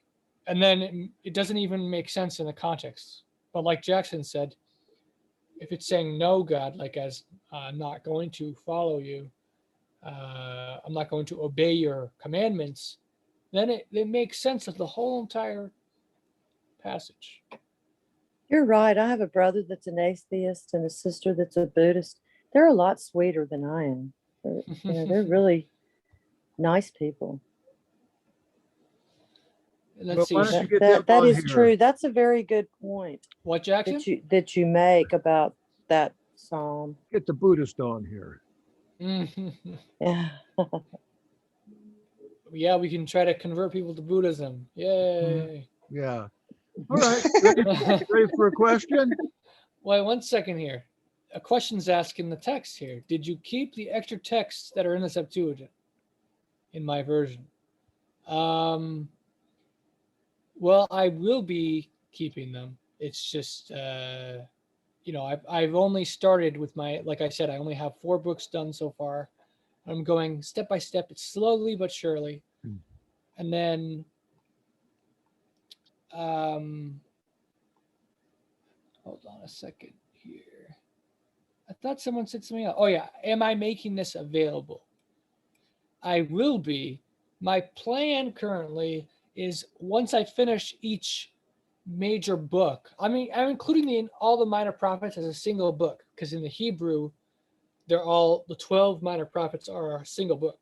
And then it doesn't even make sense in the context. But like Jackson said, if it's saying no, God, like as I'm not going to follow you, I'm not going to obey your commandments, then it makes sense of the whole entire passage. You're right. I have a brother that's an atheist and a sister that's a Buddhist. They're a lot sweeter than I am. They're really nice people. Let's But why see. don't you get That them on is here? true. That's a very good point What, Jackson? that you make about that psalm. Get the Buddhist on here. Yeah. Yeah, we can try to convert people to Buddhism. Yay. Yeah. All right. Ready for a question? Wait, 1 second here. A question's asked in the text here. Did you keep the extra texts that are in the Septuagint in my version? Well, I will be keeping them. It's just, I've only started with like I said, I only have 4 books done so far. I'm going step by step. It's slowly but surely. And then, hold on a second here. I thought someone said something else. Oh yeah, am I making this available? I will be. My plan currently is once I finish each major book, I'm including all the minor prophets as a single book, because in the Hebrew, the 12 minor prophets are a single book.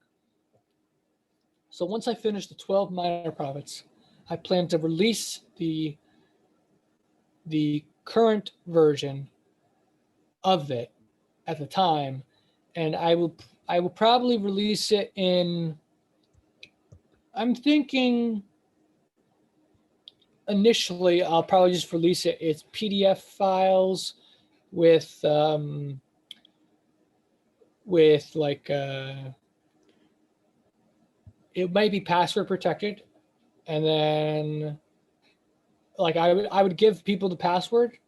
So once I finish the 12 minor prophets, I plan to release the current version of it at the time, and I will probably release it in, I'm thinking initially I'll probably just release it as PDF files with like it might be password protected, and then like I would give people the password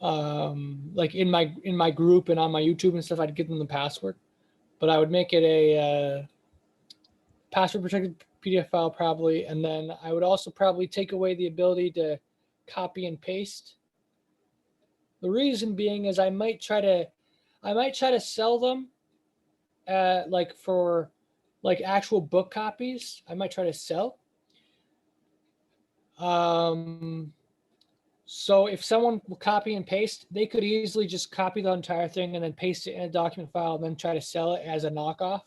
like in my group and on my YouTube and stuff. I'd give them the password, but I would make it a password protected PDF file probably, and then I would also probably take away the ability to copy and paste. The reason being is I might try to sell them like for like actual book copies. I might try to sell. So if someone will copy and paste, they could easily just copy the entire thing and then paste it in a document file and then try to sell it as a knockoff.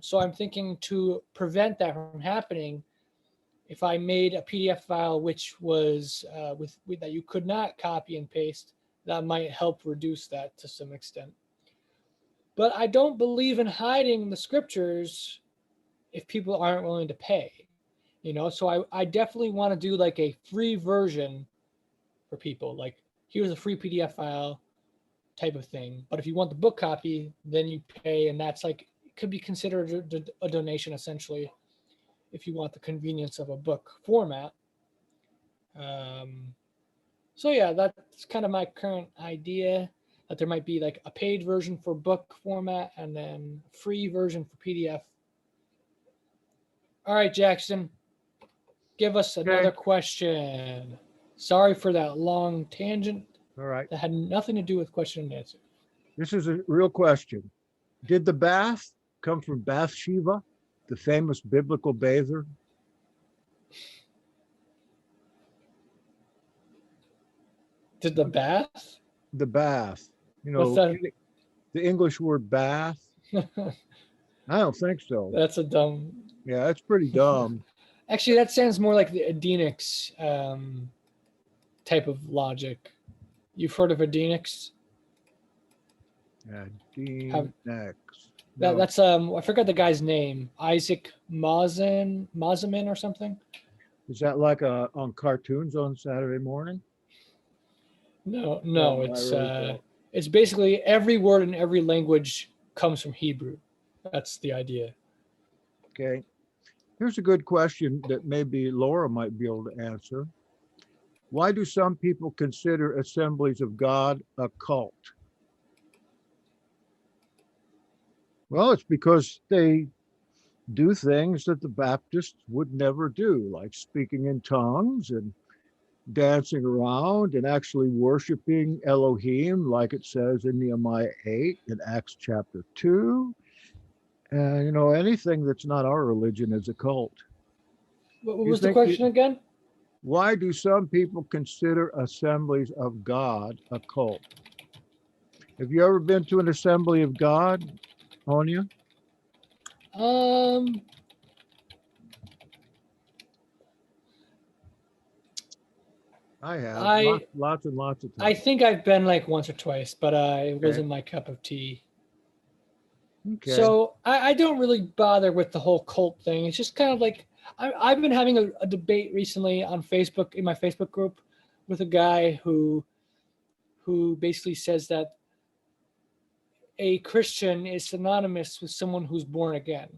So I'm thinking to prevent that from happening, if I made a PDF file which was with that you could not copy and paste, that might help reduce that to some extent. But I don't believe in hiding the scriptures if people aren't willing to pay, so I definitely want to do like a free version for people. Like, here's a free PDF file type of thing. But if you want the book copy, then you pay, and that's like, it could be considered a donation essentially if you want the convenience of a book format. So yeah, that's kind of my current idea, that there might be like a paid version for book format and then a free version for PDF. All right, Jackson, give us another question. Sorry for that long tangent. All right. That had nothing to do with question and answer. This is a real question. Did the bath come from Bathsheba, the famous biblical bather? Did the bath? The bath. What's that? The English word bath. I don't think so. That's a dumb. Yeah, that's pretty dumb. Actually, that sounds more like the Adenics type of logic. You've heard of Adenics? Next. That's I forgot the guy's name. Isaac Mazamin or something. Is that like on cartoons on Saturday morning? No, it's basically every word in every language comes from Hebrew. That's the idea. Okay. Here's a good question that maybe Laura might be able to answer. Why do some people consider Assemblies of God a cult? Well, it's because they do things that the Baptists would never do, like speaking in tongues and dancing around and actually worshiping Elohim, like it says in Nehemiah 8 and Acts chapter 2. And, anything that's not our religion is a cult. What You was the think question again? Why do some people consider assemblies of God a cult? Have you ever been to an assembly of God, Onieu? Um, I have I lots and lots of I times. think I've been like once or twice, but it Okay. wasn't my cup of tea. Okay. So I don't really bother with the whole cult thing. It's just kind of like I've been having a debate recently on Facebook in my Facebook group with a guy who basically says that a Christian is synonymous with someone who's born again.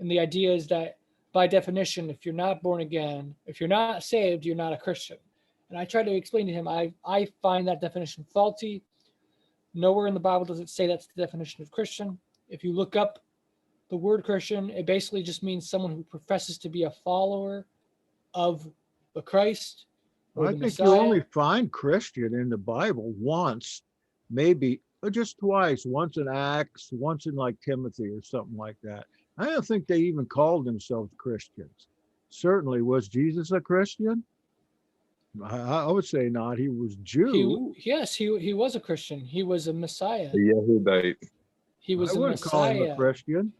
And the idea is that by definition, if you're not born again, if you're not saved, you're not a Christian. And I tried to explain to him, I find that definition faulty. Nowhere in the Bible does it say that's the definition of Christian. If you look up the word Christian, it basically just means someone who professes to be a follower of the Christ or I the think Messiah. you only find Christian in the Bible once, maybe just twice, once in Acts, once in like Timothy or something like that. I don't think they even called themselves Christians. Certainly, was Jesus a Christian? I would say not. He was Jew. He was a Christian. He was a Messiah. A Yehudite. He was I a wouldn't call him a Messiah. Christian.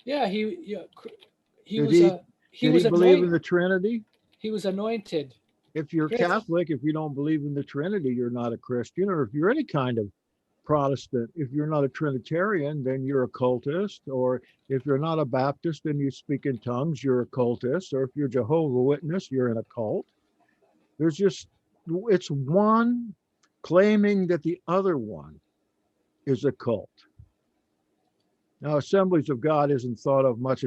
Yeah, he Did was he- he Did was he believe in anointed. the Trinity? He was anointed. If you're Yes. Catholic, if you don't believe in the Trinity, you're not a Christian. Or if you're any kind of Protestant, if you're not a Trinitarian, then you're a cultist. Or if you're not a Baptist and you speak in tongues, you're a cultist. Or if you're Jehovah's Witness, you're in a cult. It's one claiming that the other one is a cult. Now, Assemblies of God isn't thought of much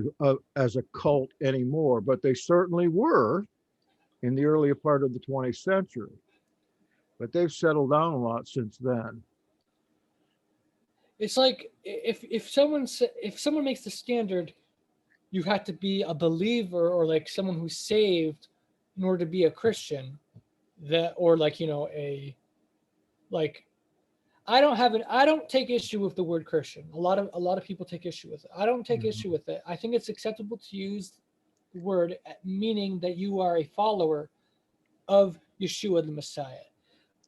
as a cult anymore, but they certainly were in the earlier part of the 20th century. But they've settled down a lot since then. It's like if someone makes the standard, you have to be a believer or like someone who's saved in order to be a Christian. That or like a like I don't take issue with the word Christian. A lot of people take issue with it. I don't take Mhm. issue with it. I think it's acceptable to use the word meaning that you are a follower of Yeshua the Messiah.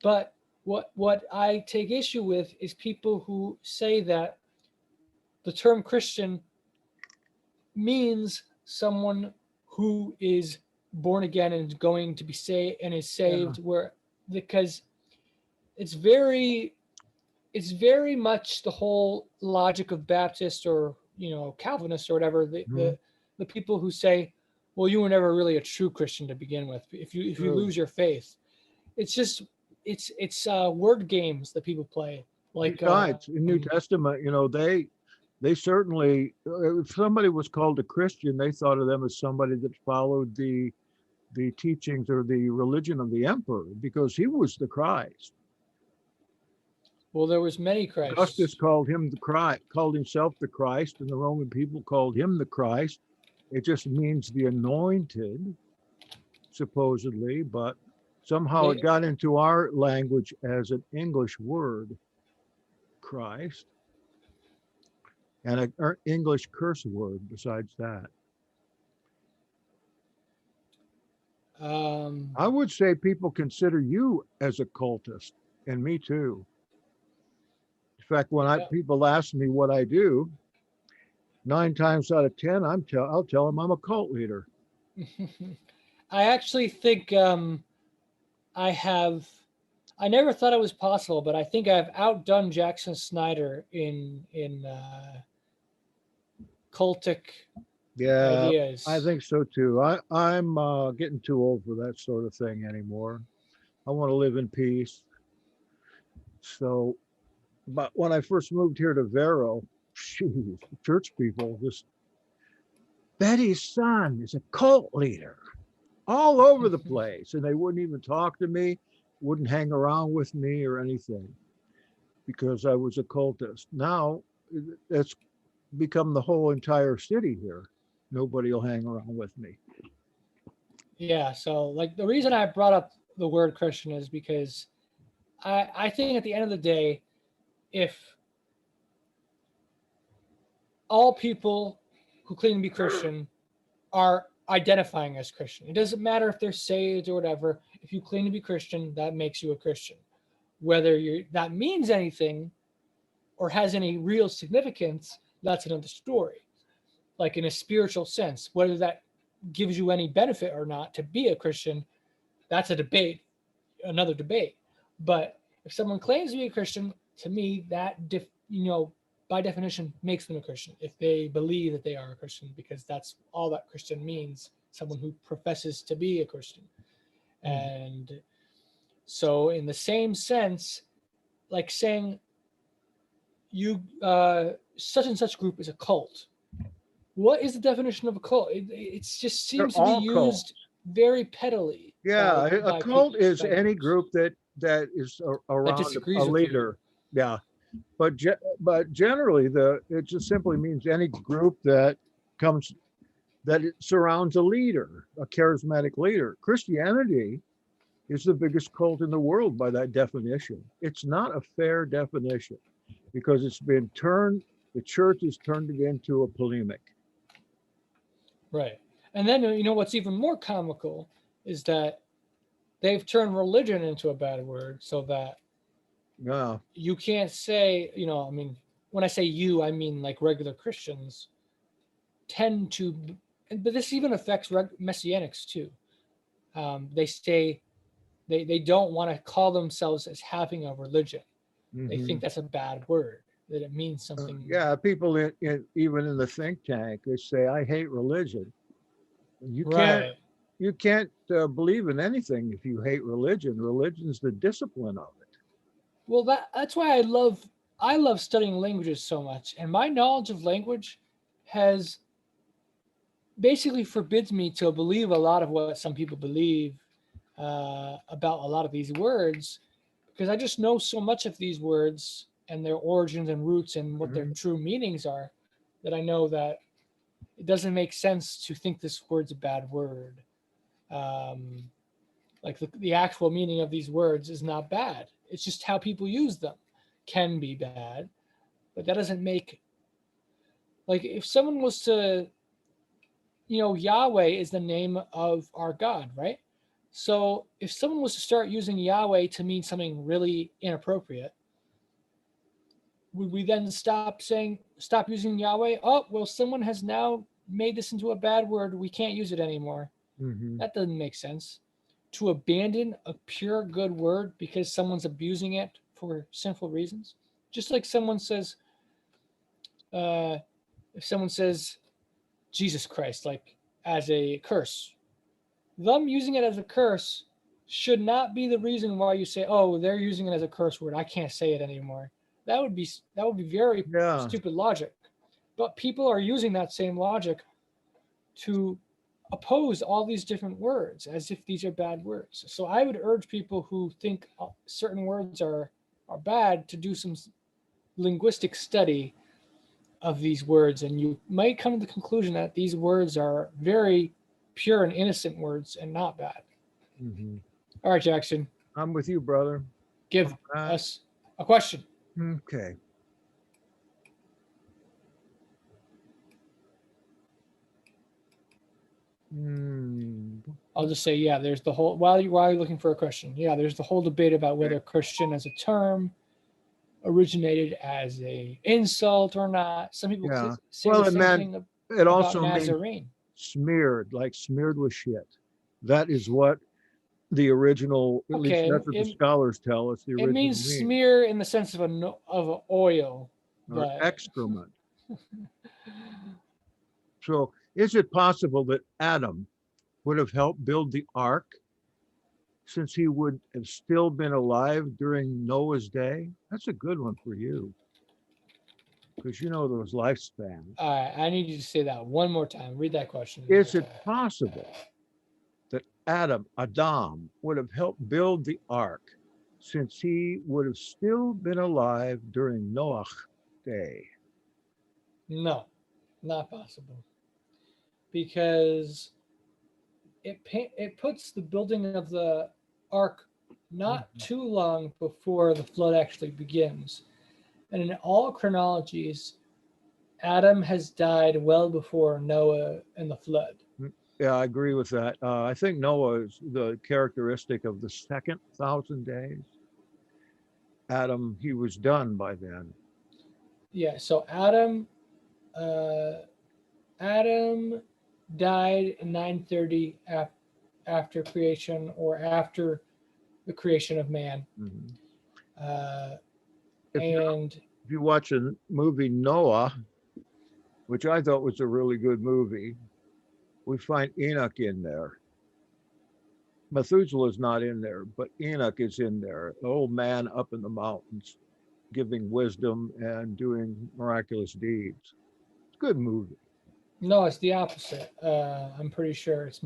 But what I take issue with is people who say that the term Christian means someone who is born again and is going to be saved and is saved where because it's very much the whole logic of Baptist or Calvinist or whatever the people who say, well, you were never really a true Christian to begin with if you True. lose your faith. It's just it's word games that people play. Like Besides, in New Testament, they certainly, if somebody was called a Christian, they thought of them as somebody that followed the teachings or the religion of the emperor because he was the Christ. well, there was many Christs. Augustus called himself the Christ, and the Roman people called him the Christ. It just means the anointed, supposedly, but somehow it got into our language as an English word, Christ, and an English curse word besides that. I would say people consider you as a cultist, and me too. In fact, when people ask me what I do, 9 times out of 10, I'll tell them I'm a cult leader. I actually think I never thought it was possible, but I think I've outdone Jackson Snyder in cultic ideas. I think so too. I'm getting too old for that sort of thing anymore. I want to live in peace. So, but when I first moved here to Vero, church people just, Betty's son is a cult leader all over the place. And they wouldn't even talk to me, wouldn't hang around with me or anything because I was a cultist. Now it's become the whole entire city here. nobody will hang around with me. Yeah, so like the reason I brought up the word Christian is because I think at the end of the day, if all people who claim to be Christian are identifying as Christian, it doesn't matter if they're saved or whatever. If you claim to be Christian, that makes you a Christian. Whether that means anything or has any real significance, that's another story. Like in a spiritual sense, whether that gives you any benefit or not to be a Christian, that's a debate, another debate. But if someone claims to be a Christian, to me, that by definition makes them a Christian if they believe that they are a Christian, because that's all that Christian means, someone who professes to be a Christian. And so in the same sense, like saying you such and such group is a cult. What is the definition of a cult? It just They're seems to be all cults. used very pettily. Yeah, by a cult people, is by any groups group that is around disagrees a with you. leader. Yeah, but generally it just simply means any group that it surrounds a leader, a charismatic leader. Christianity is the biggest cult in the world by that definition. It's not a fair definition because the church has turned it into a polemic. Right. And then, what's even more comical is that they've turned religion into a bad word so that Yeah, you can't say, I mean, when I say you, I mean like regular Christians tend to, but this even affects Messianics too. They say they don't want to call themselves as having a religion. They think that's a bad word, that it means something. yeah. People even in the think tank, they say, "I hate religion." You can't Right. you can't believe in anything if you hate religion. Religion's the discipline of it. Well, that's why I love studying languages so much, and my knowledge of language has basically forbids me to believe a lot of what some people believe about a lot of these words, because I just know so much of these words and their origins and roots and what their true meanings are, that I know that it doesn't make sense to think this word's a bad word. Like the actual meaning of these words is not bad. It's just how people use them can be bad, but that doesn't make, like, if someone was to, Yahweh is the name of our God, right? So if someone was to start using Yahweh to mean something really inappropriate, would we then stop using Yahweh? Oh, well, someone has now made this into a bad word. We can't use it anymore. That doesn't make sense. To abandon a pure good word because someone's abusing it for sinful reasons. Just like someone says, if someone says Jesus Christ, like as a curse, them using it as a curse should not be the reason why you say, oh, they're using it as a curse word, I can't say it anymore. That would be very stupid logic. But people are using that same logic to oppose all these different words as if these are bad words. So I would urge people who think certain words are bad to do some linguistic study of these words, and you might come to the conclusion that these words are very pure and innocent words and not bad. All right, Jackson. I'm with you, brother. Give us a question. Okay. I'll just say, yeah, there's the whole, while you're looking for a question, yeah, there's the whole debate about whether Christian as a term originated as a insult or not. Some people say the same thing about Nazarene. Smeared, like smeared with shit. That is what the original, at least that's what the scholars tell us. It means smear in the sense of an oil. Or excrement. So is it possible that Adam would have helped build the ark since he would have still been alive during Noah's day? That's a good one for you, because you know those lifespans. All right, I need you to say that one more time. Read that question. Is it possible that Adam would have helped build the ark since he would have still been alive during Noah's day? No, not possible. because it puts the building of the ark not too long before the flood actually begins. And in all chronologies, Adam has died well before Noah and the flood. Yeah, I agree with that. I think Noah is the characteristic of the second 1,000 days. Adam, he was done by then. Yeah, so Adam died in 930 after creation, or after the creation of man. Mhm. And If you watch a movie Noah, which I thought was a really good movie, we find Enoch in there. Methuselah's not in there, but Enoch is in there. The old man up in the mountains, giving wisdom and doing miraculous deeds. It's a good movie. no, it's the opposite. I'm pretty sure it's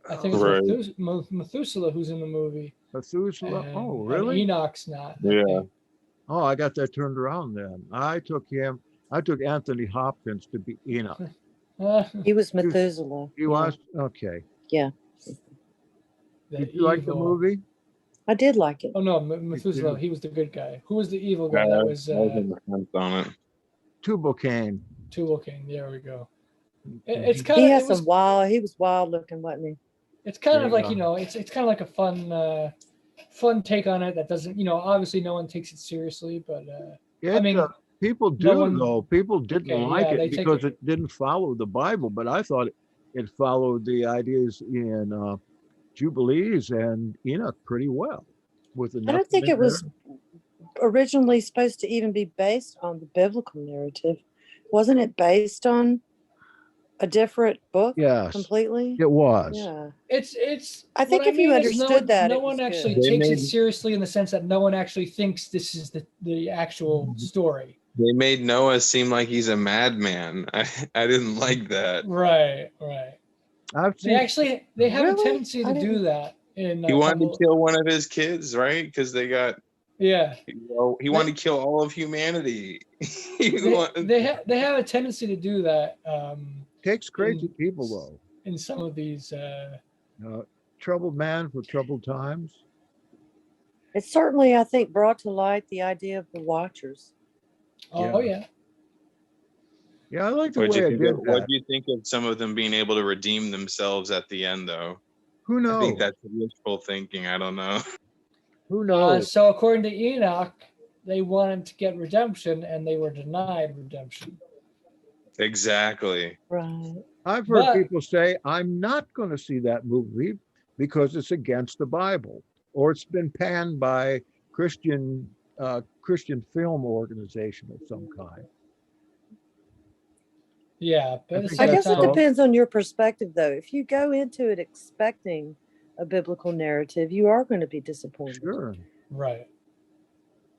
I think it's Right. Methuselah who's in the movie. Methuselah. Oh, and really? Enoch's not. I Yeah. think. Oh, I got that turned around then. I took Anthony Hopkins to be Enoch. He was Methuselah. He was? Okay. Yeah. Did you like the movie? I did like it. Oh no, Methuselah. He was the good guy. Who was the evil guy? That was I was on the fence on it. Tubal Cain. Tubal Cain. There we go. Mm-hmm. It's kind He of has some wild. He was wild looking, wasn't he? It's kind of like, Yeah. it's kind of like a fun take on it that doesn't, obviously no one takes it seriously, but I mean, people no do one- though. People didn't Okay, like yeah, they it take because it- it didn't follow the Bible, but I thought it followed the ideas in Jubilees and Enoch pretty well. With I don't think it was originally supposed to even be based on the biblical narrative. Wasn't it based on a different book Yes, completely? it was. Yeah. it's. I think what if you mean is understood that, no it was one actually good. They takes it made- seriously in the sense that no one actually thinks this is the actual story. They made Noah seem like he's a madman. I didn't like that. Right. I've They seen. have a Really? tendency I to do didn't- that. In He wanted to kill one of his kids, right? Because they got. Yeah. He wanted to kill all of humanity. They have a tendency to do that. Takes crazy people though. In some of these. Troubled man for troubled times. It certainly, I think, brought to light the idea of the Watchers. Oh Yeah. yeah. Yeah, I like the What way I do did that. you think of some of them being able to redeem themselves at the end, though? Who I knows? think that's wishful thinking. I don't know. Who knows? So according to Enoch, they wanted to get redemption and they were denied redemption. Exactly. Right. I've heard but- people say, I'm not going to see that movie because it's against the Bible, or it's been panned by Christian film organization of some kind. Yeah, but at the think I same guess it time, depends on your perspective, though. If you go into it expecting a biblical narrative, you are going to be disappointed. Sure. right.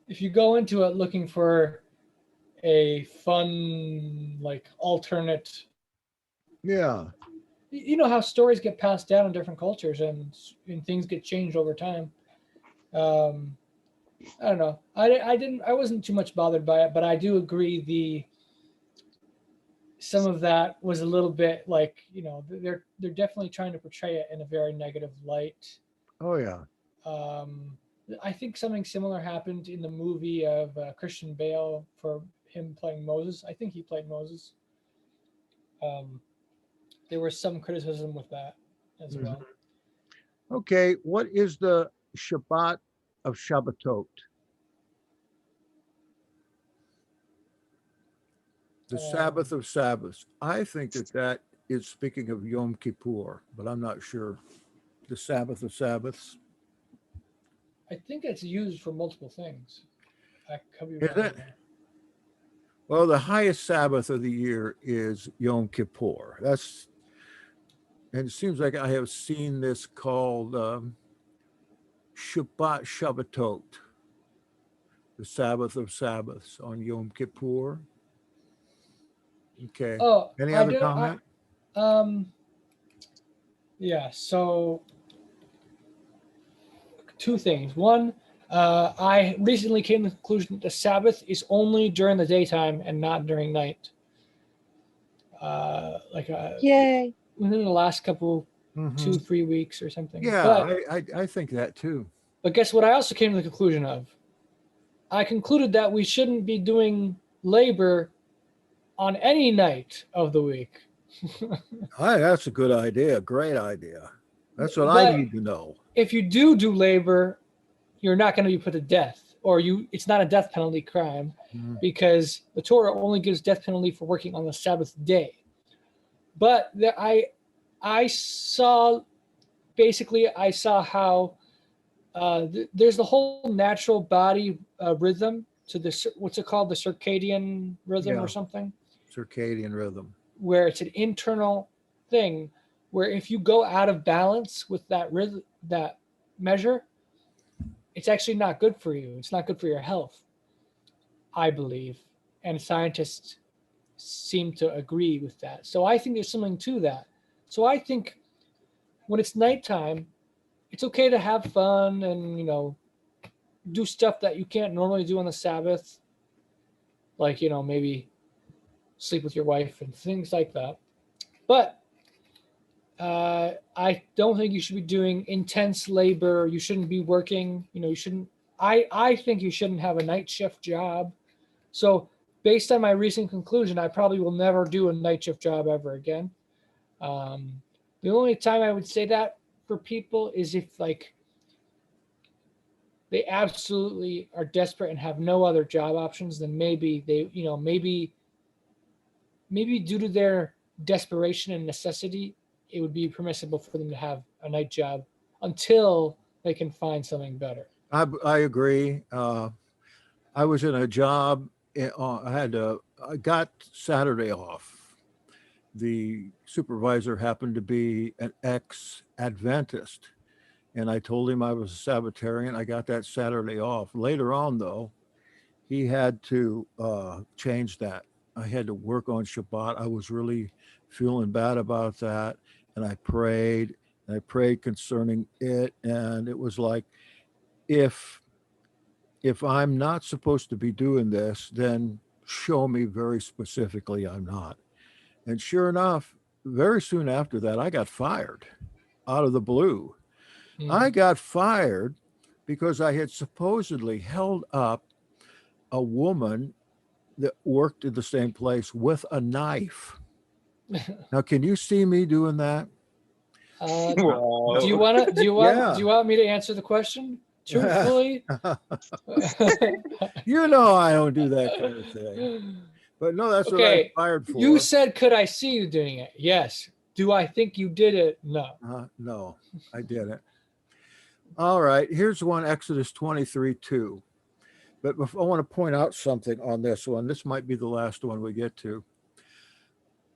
If you go into it looking for a fun, like alternate, Yeah. you know how stories get passed down in different cultures and things get changed over time. I don't know. I wasn't too much bothered by it, but I do agree some of that was a little bit like, they're definitely trying to portray it in a very negative light. Oh, yeah. I think something similar happened in the movie of Christian Bale for him playing Moses. I think he played Moses. There was some criticism with that as Mhm. well. Okay. What is the Shabbat of Shabbatot? The Sabbath of Sabbaths. I think that is speaking of Yom Kippur, but I'm not sure. The Sabbath of Sabbaths. I think it's used for multiple things. I could be Is wrong. it? Well, the highest Sabbath of the year is Yom Kippur. And it seems like I have seen this called Shabbat Shabbatot, the Sabbath of Sabbaths on Yom Kippur. Okay. Oh, Any I other do- comment? Yeah. So, two things. One, I recently came to the conclusion that the Sabbath is only during the daytime and not during night. Yay. within the last couple Mhm. 2-3 weeks or something. Yeah, But, I think that too. but guess what? I also came to the conclusion of. I concluded that we shouldn't be doing labor on any night of the week. That's a good idea. Great idea. That's what I But need to know. if you do labor, you're not going to be put to death, or it's not a death penalty crime, Mhm. because the Torah only gives death penalty for working on the Sabbath day. But I saw how there's the whole natural body rhythm to what's it called, the circadian rhythm Yeah. or something, Circadian rhythm. where it's an internal thing where if you go out of balance with that rhythm, that measure, it's actually not good for you. It's not good for your health, I believe. And scientists seem to agree with that. So I think there's something to that. So I think when it's nighttime, it's okay to have fun and, do stuff that you can't normally do on the Sabbath. Like, maybe sleep with your wife and things like that. But I don't think you should be doing intense labor. You shouldn't be working. You shouldn't. I think you shouldn't have a night shift job. So based on my recent conclusion, I probably will never do a night shift job ever again. The only time I would say that for people is if they absolutely are desperate and have no other job options, then maybe maybe due to their desperation and necessity, it would be permissible for them to have a night job until they can find something better. I agree. I was in a job. I got Saturday off. The supervisor happened to be an ex-Adventist, and I told him I was a Sabbatarian. I got that Saturday off. Later on, though, he had to change that. I had to work on Shabbat. I was really feeling bad about that, and I prayed. And I prayed concerning it, and it was like, if I'm not supposed to be doing this, then show me very specifically I'm not. And sure enough, very soon after that, I got fired out of the blue. I got fired because I had supposedly held up a woman that worked in the same place with a knife. Now, can you see me doing that? Do you want me to answer the question truthfully? You know I don't do that kind of thing. But no, that's what I was fired for. You said, could I see you doing it? Yes. Do I think you did it? No. No, I didn't. All right, here's one, Exodus 23:2. But I want to point out something on this one. This might be the last one we get to.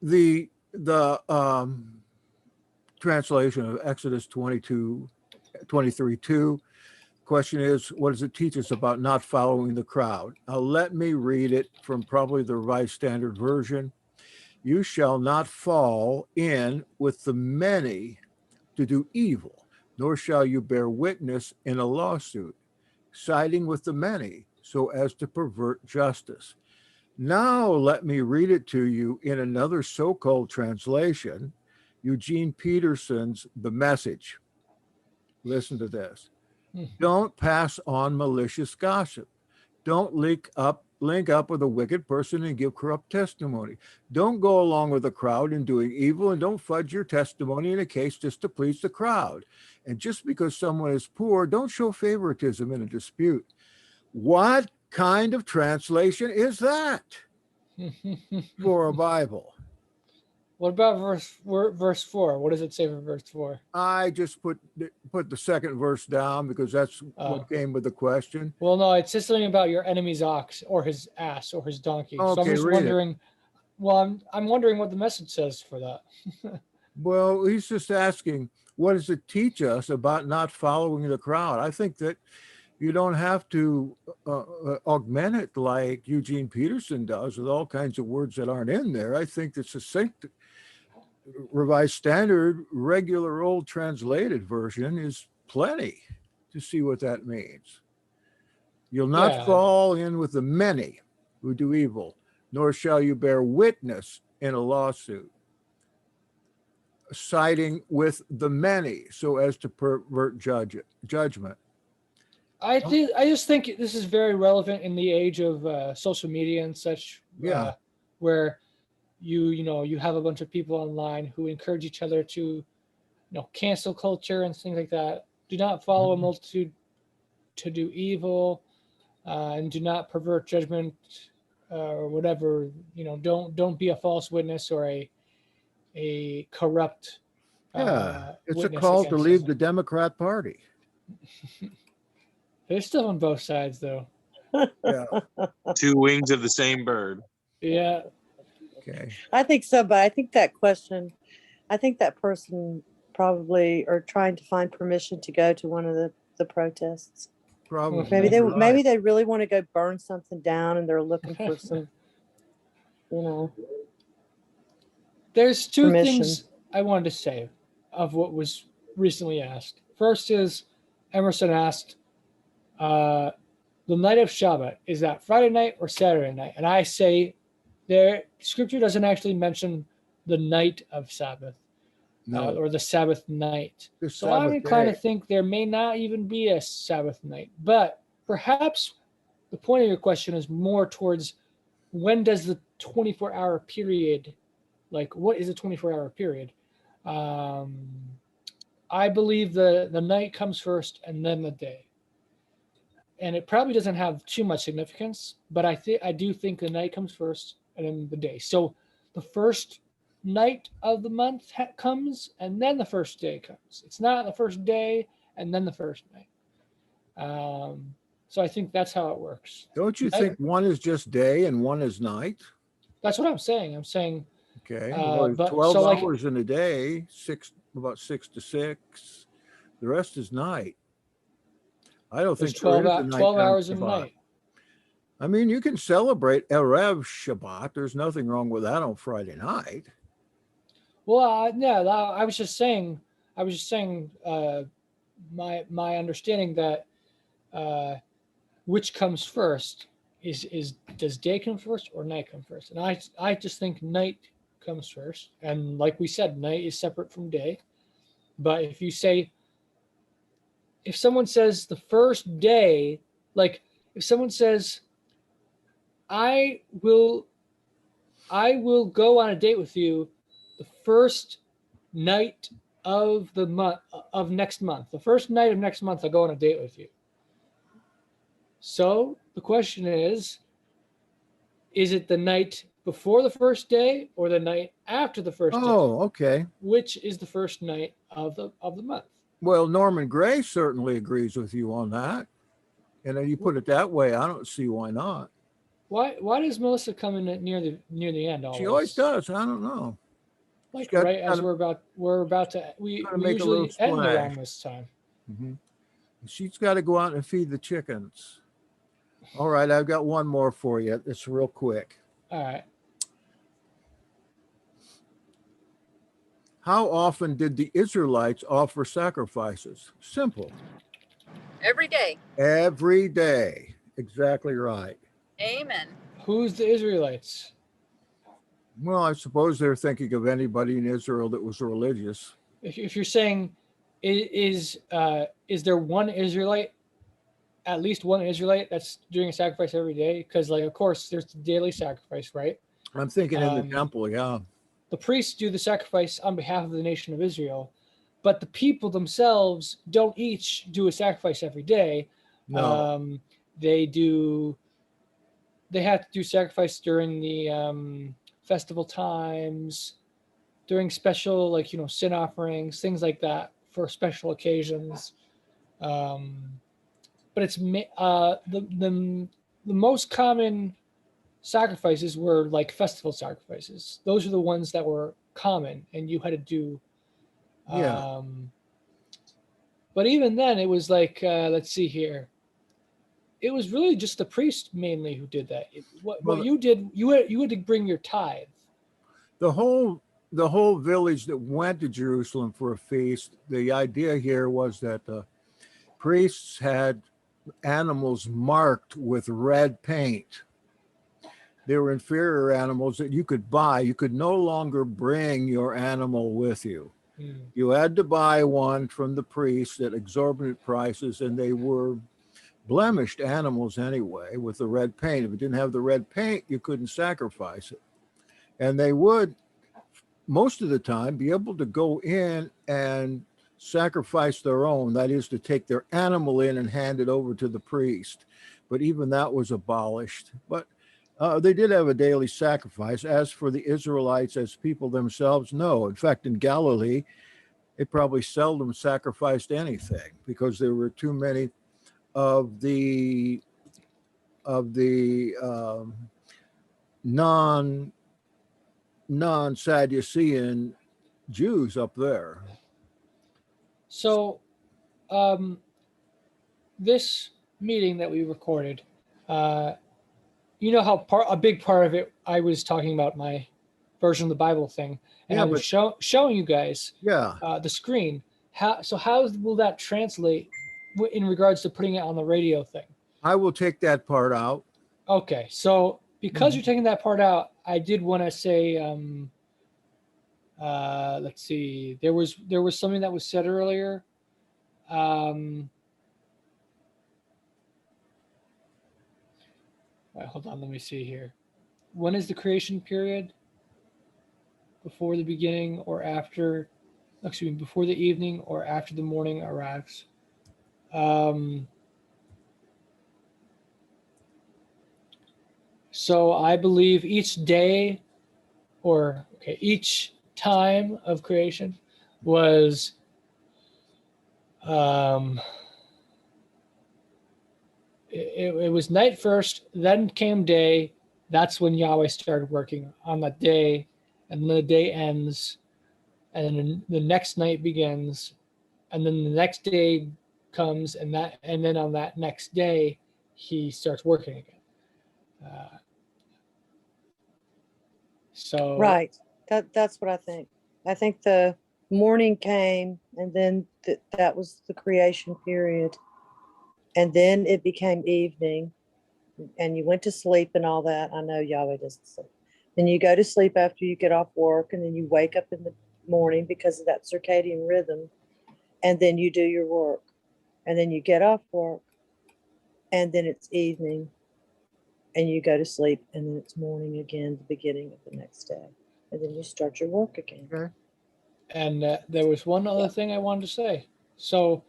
The translation of Exodus 23:2. Question is, what does it teach us about not following the crowd? Now, let me read it from probably the Revised Standard Version. You shall not fall in with the many to do evil, nor shall you bear witness in a lawsuit, siding with the many so as to pervert justice. Now, let me read it to you in another so-called translation, Eugene Peterson's The Message. Listen to this. Don't pass on malicious gossip. Don't link up with a wicked person and give corrupt testimony. Don't go along with the crowd in doing evil, and don't fudge your testimony in a case just to please the crowd. And just because someone is poor, don't show favoritism in a dispute. What kind of translation is that for a Bible? What about verse 4? What does it say for verse 4? I just put the second verse down because that's what came with the question. Well, no, it says something about your enemy's ox or his ass or his donkey. Okay, so I'm just wondering. Well, I'm wondering what the message says for that. Well, he's just asking, what does it teach us about not following the crowd? I think that you don't have to augment it like Eugene Peterson does with all kinds of words that aren't in there. I think the succinct Revised Standard, regular old translated version is plenty to see what that means. You'll not fall in with the many who do evil, nor shall you bear witness in a lawsuit, siding with the many so as to pervert judgment. I just think this is very relevant in the age of social media and such. Yeah. Where you have a bunch of people online who encourage each other to, cancel culture and things like that. Do not follow a multitude to do evil, and do not pervert judgment, or whatever. Don't be a false witness or a corrupt. Yeah, it's a witness call to against leave someone. the Democrat Party. They're still on both sides, though. Yeah. Two wings of the same bird. Yeah. Okay. I think so, but I think that person probably are trying to find permission to go to one of the protests. Probably. Maybe they right. maybe they really want to go burn something down and they're looking for some, There's two permission. things I wanted to say of what was recently asked. First is Emerson asked, the night of Shabbat, is that Friday night or Saturday night? And I say scripture doesn't actually mention the night of Sabbath, No. or the Sabbath night. The So I'm Sabbath inclined day. to think there may not even be a Sabbath night. But perhaps the point of your question is more towards when does the 24-hour period, like what is a 24-hour period? I believe the night comes first and then the day. And it probably doesn't have too much significance, but I do think the night comes first and then the day. So the first night of the month comes and then the first day comes. It's not the first day and then the first night. So I think that's how it works. Don't you think one is just day and one is night? That's what I'm saying. I'm saying, Okay. Well, but 12 so like hours in a day, about 6 to 6. The rest is night. I don't there's think there 12, is a hou- 12 nighttime hours a Shabbat. night. I mean, you can celebrate Erev Shabbat. There's nothing wrong with that on Friday night. Well, yeah, I was just saying, my understanding that which comes first is does day come first or night come first? And I just think night comes first. And like we said, night is separate from day. But if someone says the first day, like if someone says, I will go on a date with you the first night of the month of next month. The first night of next month, I'll go on a date with you. So the question is it the night before the first day or the night after the first day? Oh, okay. Which is the first night of the month? Well, Norman Gray certainly agrees with you on that. And then you put it that way, I don't see why not. Why does Melissa come in near the end always? She always does. I don't know. Like got right as kinda- we're about to we gotta make a usually little end splash. around this time. Mm-hmm. She's got to go out and feed the chickens. All right, I've got one more for you. It's real quick. All right. How often did the Israelites offer sacrifices? Simple. Every day. Every day. Exactly right. Amen. Who's the Israelites? Well, I suppose they're thinking of anybody in Israel that was religious. If you're saying is there one Israelite, at least one Israelite that's doing a sacrifice every day? Because like of course there's the daily sacrifice, right? I'm thinking in the temple, yeah. The priests do the sacrifice on behalf of the nation of Israel, but the people themselves don't each do a sacrifice every day. No. They have to do sacrifice during the festival times, during special, like, sin offerings, things like that for special occasions. But it's the most common sacrifices were like festival sacrifices. Those are the ones that were common and you had to do. Yeah. But even then it was like, let's see here. It was really just the priest mainly who did that. What you did, you had to bring your tithe. The whole village that went to Jerusalem for a feast, the idea here was that the priests had animals marked with red paint. They were inferior animals that you could buy. You could no longer bring your animal with you. You had to buy one from the priest at exorbitant prices, and they were blemished animals anyway with the red paint. If it didn't have the red paint, you couldn't sacrifice it. And they would, most of the time, be able to go in and sacrifice their own, that is to take their animal in and hand it over to the priest. But even that was abolished. But they did have a daily sacrifice. As for the Israelites as people themselves, no. In fact, in Galilee, they probably seldom sacrificed anything because there were too many of the non-Sadducean Jews up there. So, this meeting that we recorded, you know how a big part of it, I was talking about my version of the Bible thing, and Yeah, I was showing you guys Yeah. the screen. How will that translate in regards to putting it on the radio thing? I will take that part out. Okay, so because you're taking that part out, I did want to say, let's see, there was something that was said earlier. Wait, hold on, let me see here. When is the creation period? Before the beginning or after? Excuse me, before the evening or after the morning arrives? So I believe each day, or okay, each time of creation was it was night first, then came day. That's when Yahweh started working on that day, and then the day ends, and then the next night begins, and then the next day comes, and then on that next day he starts working again. So Right. That's what I think. I think the morning came, and then that was the creation period. And then it became evening, and you went to sleep and all that. I know Yahweh doesn't sleep. Then you go to sleep after you get off work, and then you wake up in the morning because of that circadian rhythm, and then you do your work. And then you get off work, and then it's evening, and you go to sleep, and then it's morning again, the beginning of the next day. And then you start your work again. Okay. And there was one other thing I wanted to say. So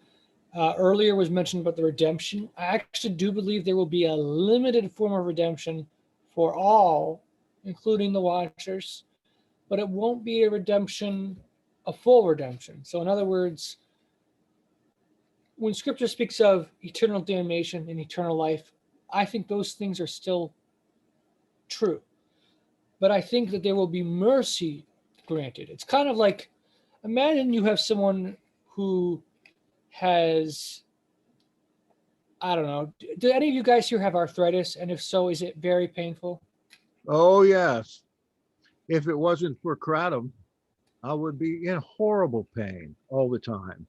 earlier was mentioned about the redemption. I actually do believe there will be a limited form of redemption for all, including the watchers, but it won't be a full redemption. So in other words, when scripture speaks of eternal damnation and eternal life, I think those things are still true. But I think that there will be mercy granted. It's kind of like, imagine you have someone who has, I don't know, do any of you guys here have arthritis? And if so, is it very painful? Oh, yes. If it wasn't for kratom, I would be in horrible pain all the time.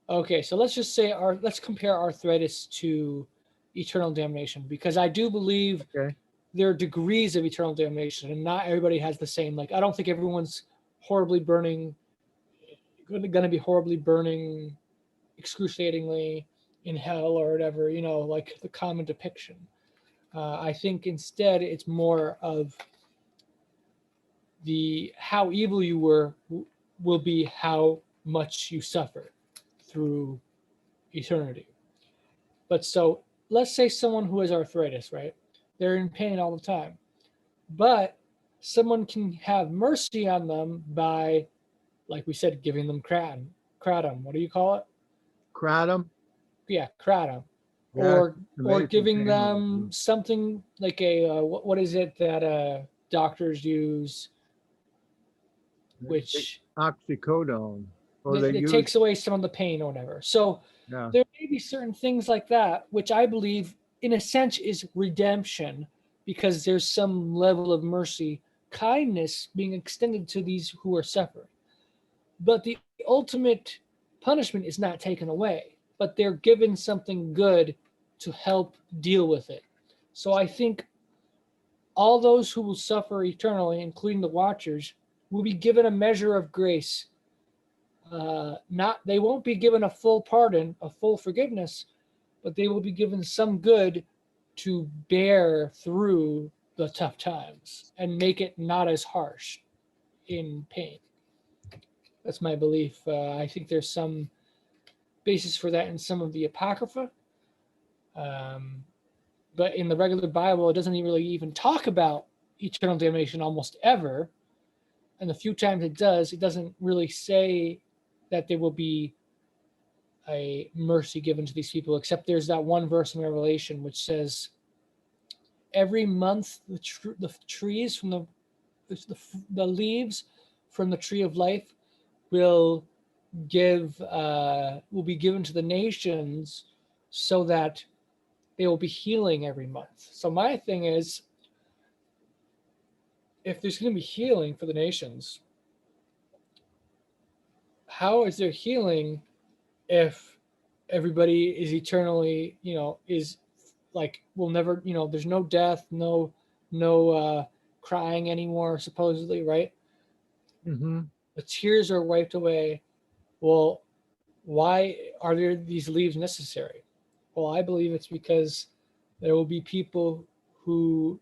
Okay, so let's just say let's compare arthritis to eternal damnation, because I do believe Okay. there are degrees of eternal damnation, and not everybody has the same. Like, I don't think everyone's going to be horribly burning, excruciatingly in hell or whatever, like the common depiction. I think instead it's more of how evil you were will be how much you suffer through eternity. But so let's say someone who has arthritis, right? They're in pain all the time, but someone can have mercy on them by, like we said, giving them kratom. What do you call it? Kratom? Yeah, kratom. Yeah, or amazing giving pain them relief. something like a what is it that doctors use, which Oxycodone. Or they it use, takes away some of the pain or whatever. So yeah. there may be certain things like that, which I believe in a sense is redemption, because there's some level of mercy, kindness being extended to these who are suffering. But the ultimate punishment is not taken away, but they're given something good to help deal with it. So I think all those who will suffer eternally, including the watchers, will be given a measure of grace. They won't be given a full pardon, a full forgiveness, but they will be given some good to bear through the tough times and make it not as harsh in pain. That's my belief. I think there's some basis for that in some of the Apocrypha. But in the regular Bible, it doesn't really even talk about eternal damnation almost ever. And the few times it does, it doesn't really say that there will be a mercy given to these people, except there's that one verse in Revelation which says, every month the trees from the leaves from the tree of life will be given to the nations so that they will be healing every month. So my thing is, if there's going to be healing for the nations, how is there healing if everybody is eternally, is like, will never, there's no death, no crying anymore, supposedly, right? Mm-hmm. The tears are wiped away. Well, why are there these leaves necessary? Well, I believe it's because there will be people who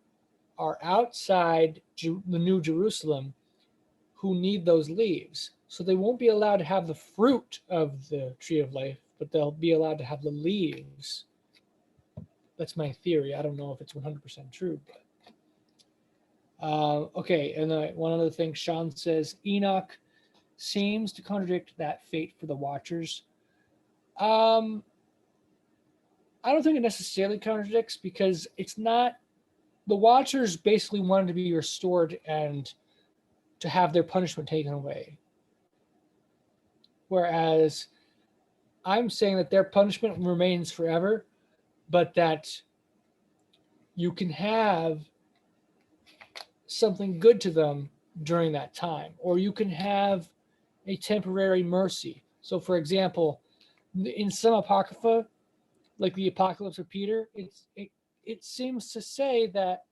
are outside the New Jerusalem who need those leaves. So they won't be allowed to have the fruit of the tree of life, but they'll be allowed to have the leaves. That's my theory. I don't know if it's 100% true. But okay, and then one other thing, Sean says, Enoch seems to contradict that fate for the Watchers. I don't think it necessarily contradicts, because it's not, the Watchers basically wanted to be restored and to have their punishment taken away. Whereas I'm saying that their punishment remains forever, but that you can have something good to them during that time, or you can have a temporary mercy. So for example, in some Apocrypha, like the Apocalypse of Peter, it seems to say that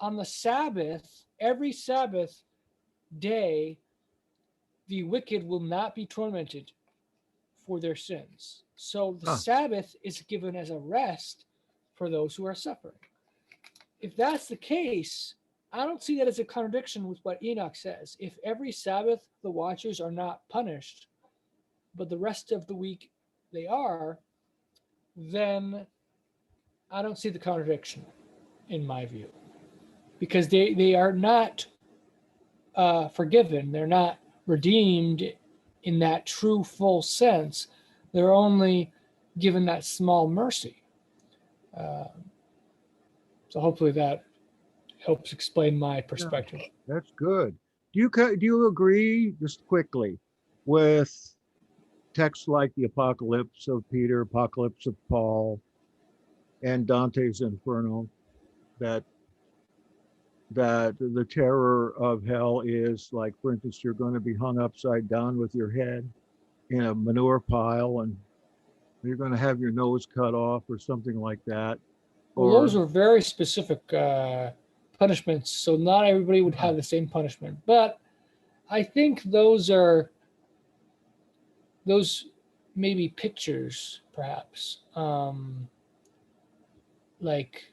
on the Sabbath, every Sabbath day, the wicked will not be tormented for their sins. So the Sabbath is given as a rest for those who are suffering. If that's the case, I don't see that as a contradiction with what Enoch says. If every Sabbath the Watchers are not punished, but the rest of the week they are, then I don't see the contradiction in my view, because they are not forgiven. They're not redeemed in that true full sense. They're only given that small mercy. So hopefully that helps explain my perspective. Yeah, that's good. Do you agree, just quickly, with texts like the Apocalypse of Peter, Apocalypse of Paul, and Dante's Inferno, that the terror of hell is, like, for instance, you're going to be hung upside down with your head in a manure pile, and you're going to have your nose cut off or something like that? Well, those are very specific punishments, so not everybody would have the same punishment. But I think those maybe pictures, perhaps. Like,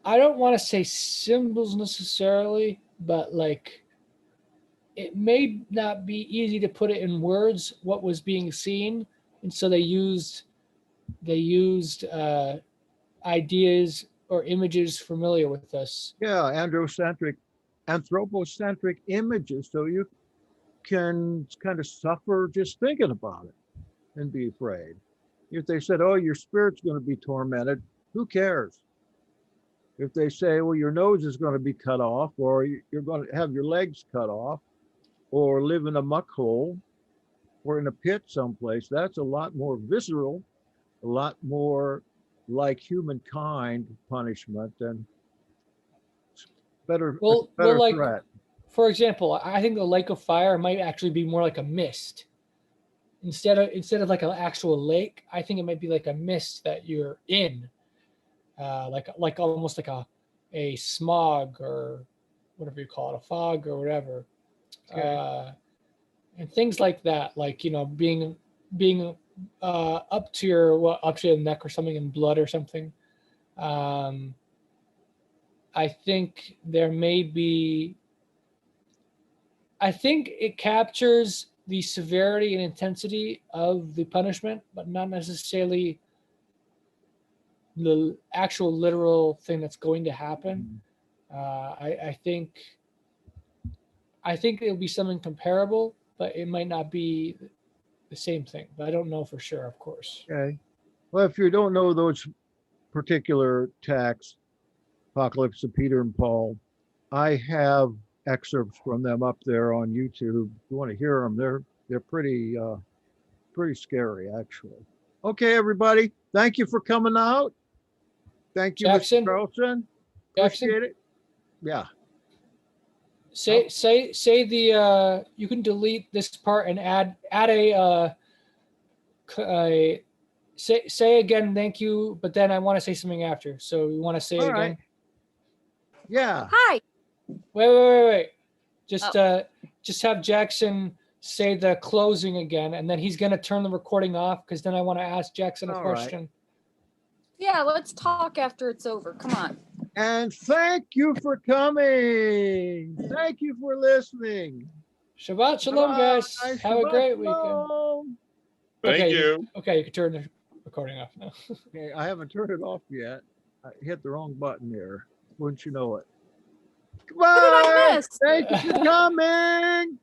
I don't want to say symbols necessarily, but like, it may not be easy to put it in words what was being seen, and so they used ideas or images familiar with us. Yeah, anthropocentric images, so you can kind of suffer just thinking about it and be afraid. If they said, oh, your spirit's going to be tormented, who cares? If they say, well, your nose is going to be cut off, or you're going to have your legs cut off, or live in a muck hole or in a pit someplace, that's a lot more visceral, a lot more like humankind punishment, and better like, threat. For example, I think the lake of fire might actually be more like a mist. Instead of like an actual lake, I think it might be like a mist that you're in, like almost like a smog or whatever you call it, a fog or whatever. Okay. And things like that, like, being up to your neck or something in blood or something. I think I think it captures the severity and intensity of the punishment, but not necessarily the actual literal thing that's going to happen. I think it'll be something comparable, but it might not be the same thing. But I don't know for sure, of course. Okay. Well, if you don't know those particular texts, Apocalypse of Peter and Paul, I have excerpts from them up there on YouTube. If you want to hear them, they're pretty scary, actually. Okay, everybody. Thank you for coming out. Thank you, Jackson? Mr. Carlson. Jackson? Appreciate it. Yeah. Say the you can delete this part and add a say again thank you, but then I want to say something after. So you want to say it All again? right. Yeah. Hi. Wait. Just have Jackson say the closing again, and then he's gonna turn the recording off because then I want to ask Jackson a All right. question. Yeah, let's talk after it's over. Come on. And thank you for coming. Thank you for listening. Shabbat shalom, guys. Bye. Have a Shabbat great weekend. shalom. Thank Okay, you. Okay, you can turn the recording off now. Okay, I haven't turned it off yet. I hit the wrong button here. Wouldn't you know it? What did I Goodbye. miss? Thank you for coming.